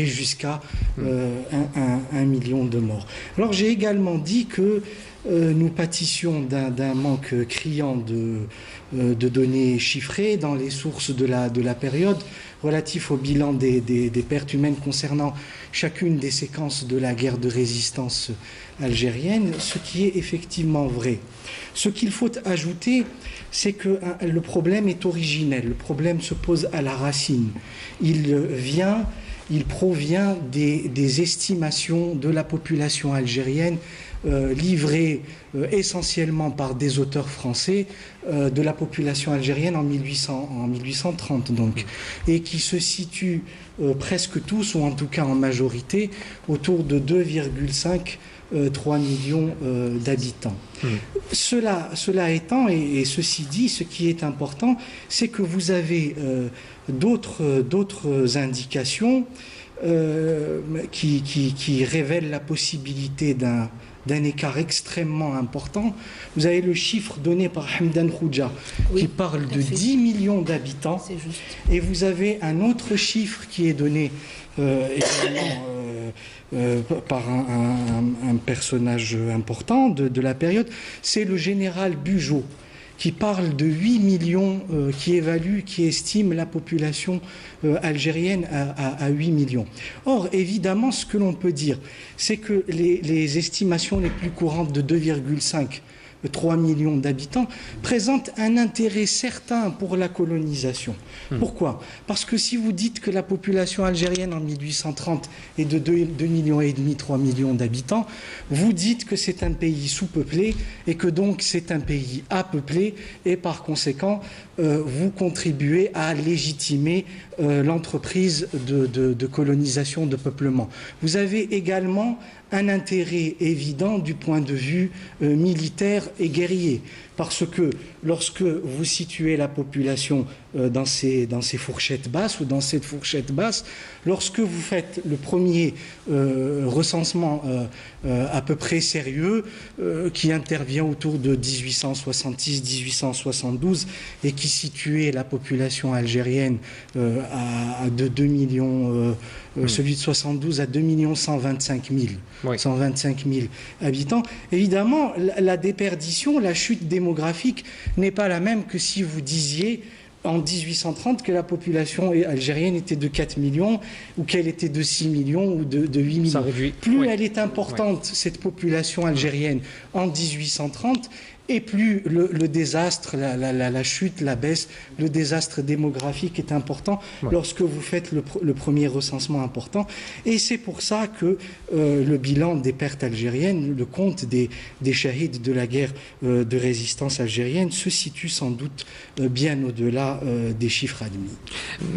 jusqu'à 1 million de morts. Alors j'ai également dit que nous pâtissions d'un manque criant de données chiffrées dans les sources de la période relatif au bilan des pertes humaines concernant chacune des séquences de la guerre de résistance algérienne, ce qui est effectivement vrai. Ce qu'il faut ajouter, c'est que le problème est originel, le problème se pose à la racine. Il provient des estimations de la population algérienne livrées essentiellement par des auteurs français de la population algérienne en 1830 donc, et qui se situent presque tous, ou en tout cas en majorité, autour de 3 millions d'habitants. Cela étant, et ceci dit, ce qui est important, c'est que vous avez d'autres indications qui révèlent la possibilité d'un écart extrêmement important. Vous avez le chiffre donné par Hamdan Khoudja qui parle de 10 millions d'habitants, et vous avez un autre chiffre qui est donné également par un personnage important de la période, c'est le général Bugeaud, qui parle de 8 millions, qui estime la population algérienne à 8 millions. Or, évidemment, ce que l'on peut dire, c'est que les estimations les plus courantes de 3 millions d'habitants présentent un intérêt certain pour la colonisation. Pourquoi? Parce que si vous dites que la population algérienne en 1830 est de 2,5 millions, 3 millions d'habitants, vous dites que c'est un pays sous-peuplé et que donc c'est un pays à-peuplé, et par conséquent, vous contribuez à légitimer l'entreprise de colonisation, de peuplement. Vous avez également un intérêt évident du point de vue militaire et guerrier, parce que lorsque vous situez la population dans ces fourchettes basses, ou dans cette fourchette basse, lorsque vous faites le premier recensement à peu près sérieux, qui intervient autour de 1866-1872, et qui situait la population algérienne de 2 millions, celui de 72 à 2 125 000, 125 000 habitants. Évidemment, la déperdition, la chute démographique n'est pas la même que si vous disiez en 1830 que la population algérienne était de 4 millions, ou qu'elle était de 6 millions, ou de 8 millions. Plus elle est importante, cette population algérienne, en 1830, et plus le désastre, la chute, la baisse, le désastre démographique est important lorsque vous faites le premier recensement important. Et c'est pour ça que le bilan des pertes algériennes, le compte des shahids de la guerre de résistance algérienne se situe sans doute bien au-delà des chiffres admis.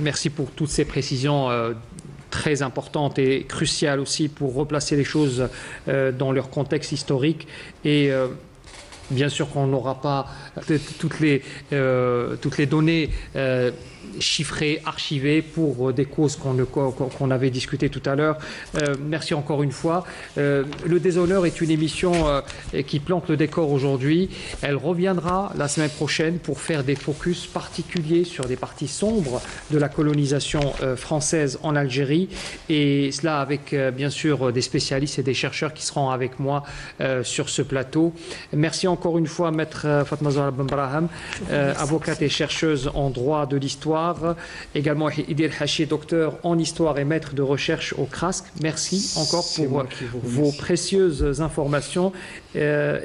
Merci pour toutes ces précisions très importantes et cruciales aussi pour replacer les choses dans leur contexte historique. Et bien sûr qu'on n'aura pas toutes les données chiffrées, archivées pour des causes qu'on avait discutées tout à l'heure. Merci encore une fois. Le Déshonneur est une émission qui plante le décor aujourd'hui. Elle reviendra la semaine prochaine pour faire des focus particuliers sur des parties sombres de la colonisation française en Algérie, et cela avec bien sûr des spécialistes et des chercheurs qui seront avec moi sur ce plateau. Merci encore une fois Maître Fatma Zahra Benbraham, avocate et chercheuse en droit de l'histoire. Également Idir Hachi, docteur en histoire et maître de recherche au CRASC. Merci encore pour vos précieuses informations.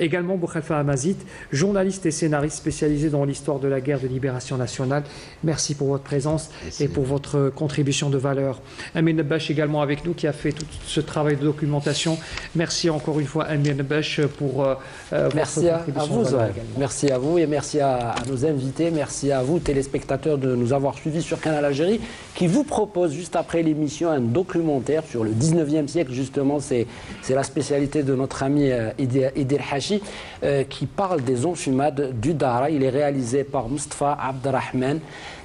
Également Boukhalifa Amazit, journaliste et scénariste spécialisé dans l'histoire de la guerre de libération nationale. Merci pour votre présence et pour votre contribution de valeur. Amir Nebash également avec nous, qui a fait tout ce travail de documentation. Merci encore une fois Amir Nebash pour merci votre contribution. À vous, merci à vous, et merci à nos invités, merci à vous téléspectateurs de nous avoir suivis sur Canal Algérie, qui vous propose juste après l'émission un documentaire sur le 19e siècle. Justement, c'est la spécialité de notre ami Idir Hachi, qui parle des enfumades du Dahra. Il est réalisé par Mustafa Abderrahman,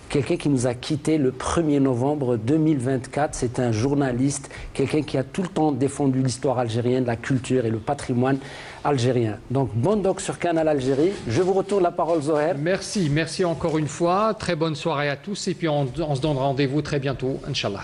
quelqu'un qui nous a quitté le 1er novembre 2024. C'est un journaliste, quelqu'un qui a tout le temps défendu l'histoire algérienne, la culture et le patrimoine algérien. Donc, bon doc sur Canal Algérie. Je vous retourne la parole, Zoher. Merci encore une fois. Très bonne soirée à tous, et puis on se donne rendez-vous très bientôt, Inch'Allah.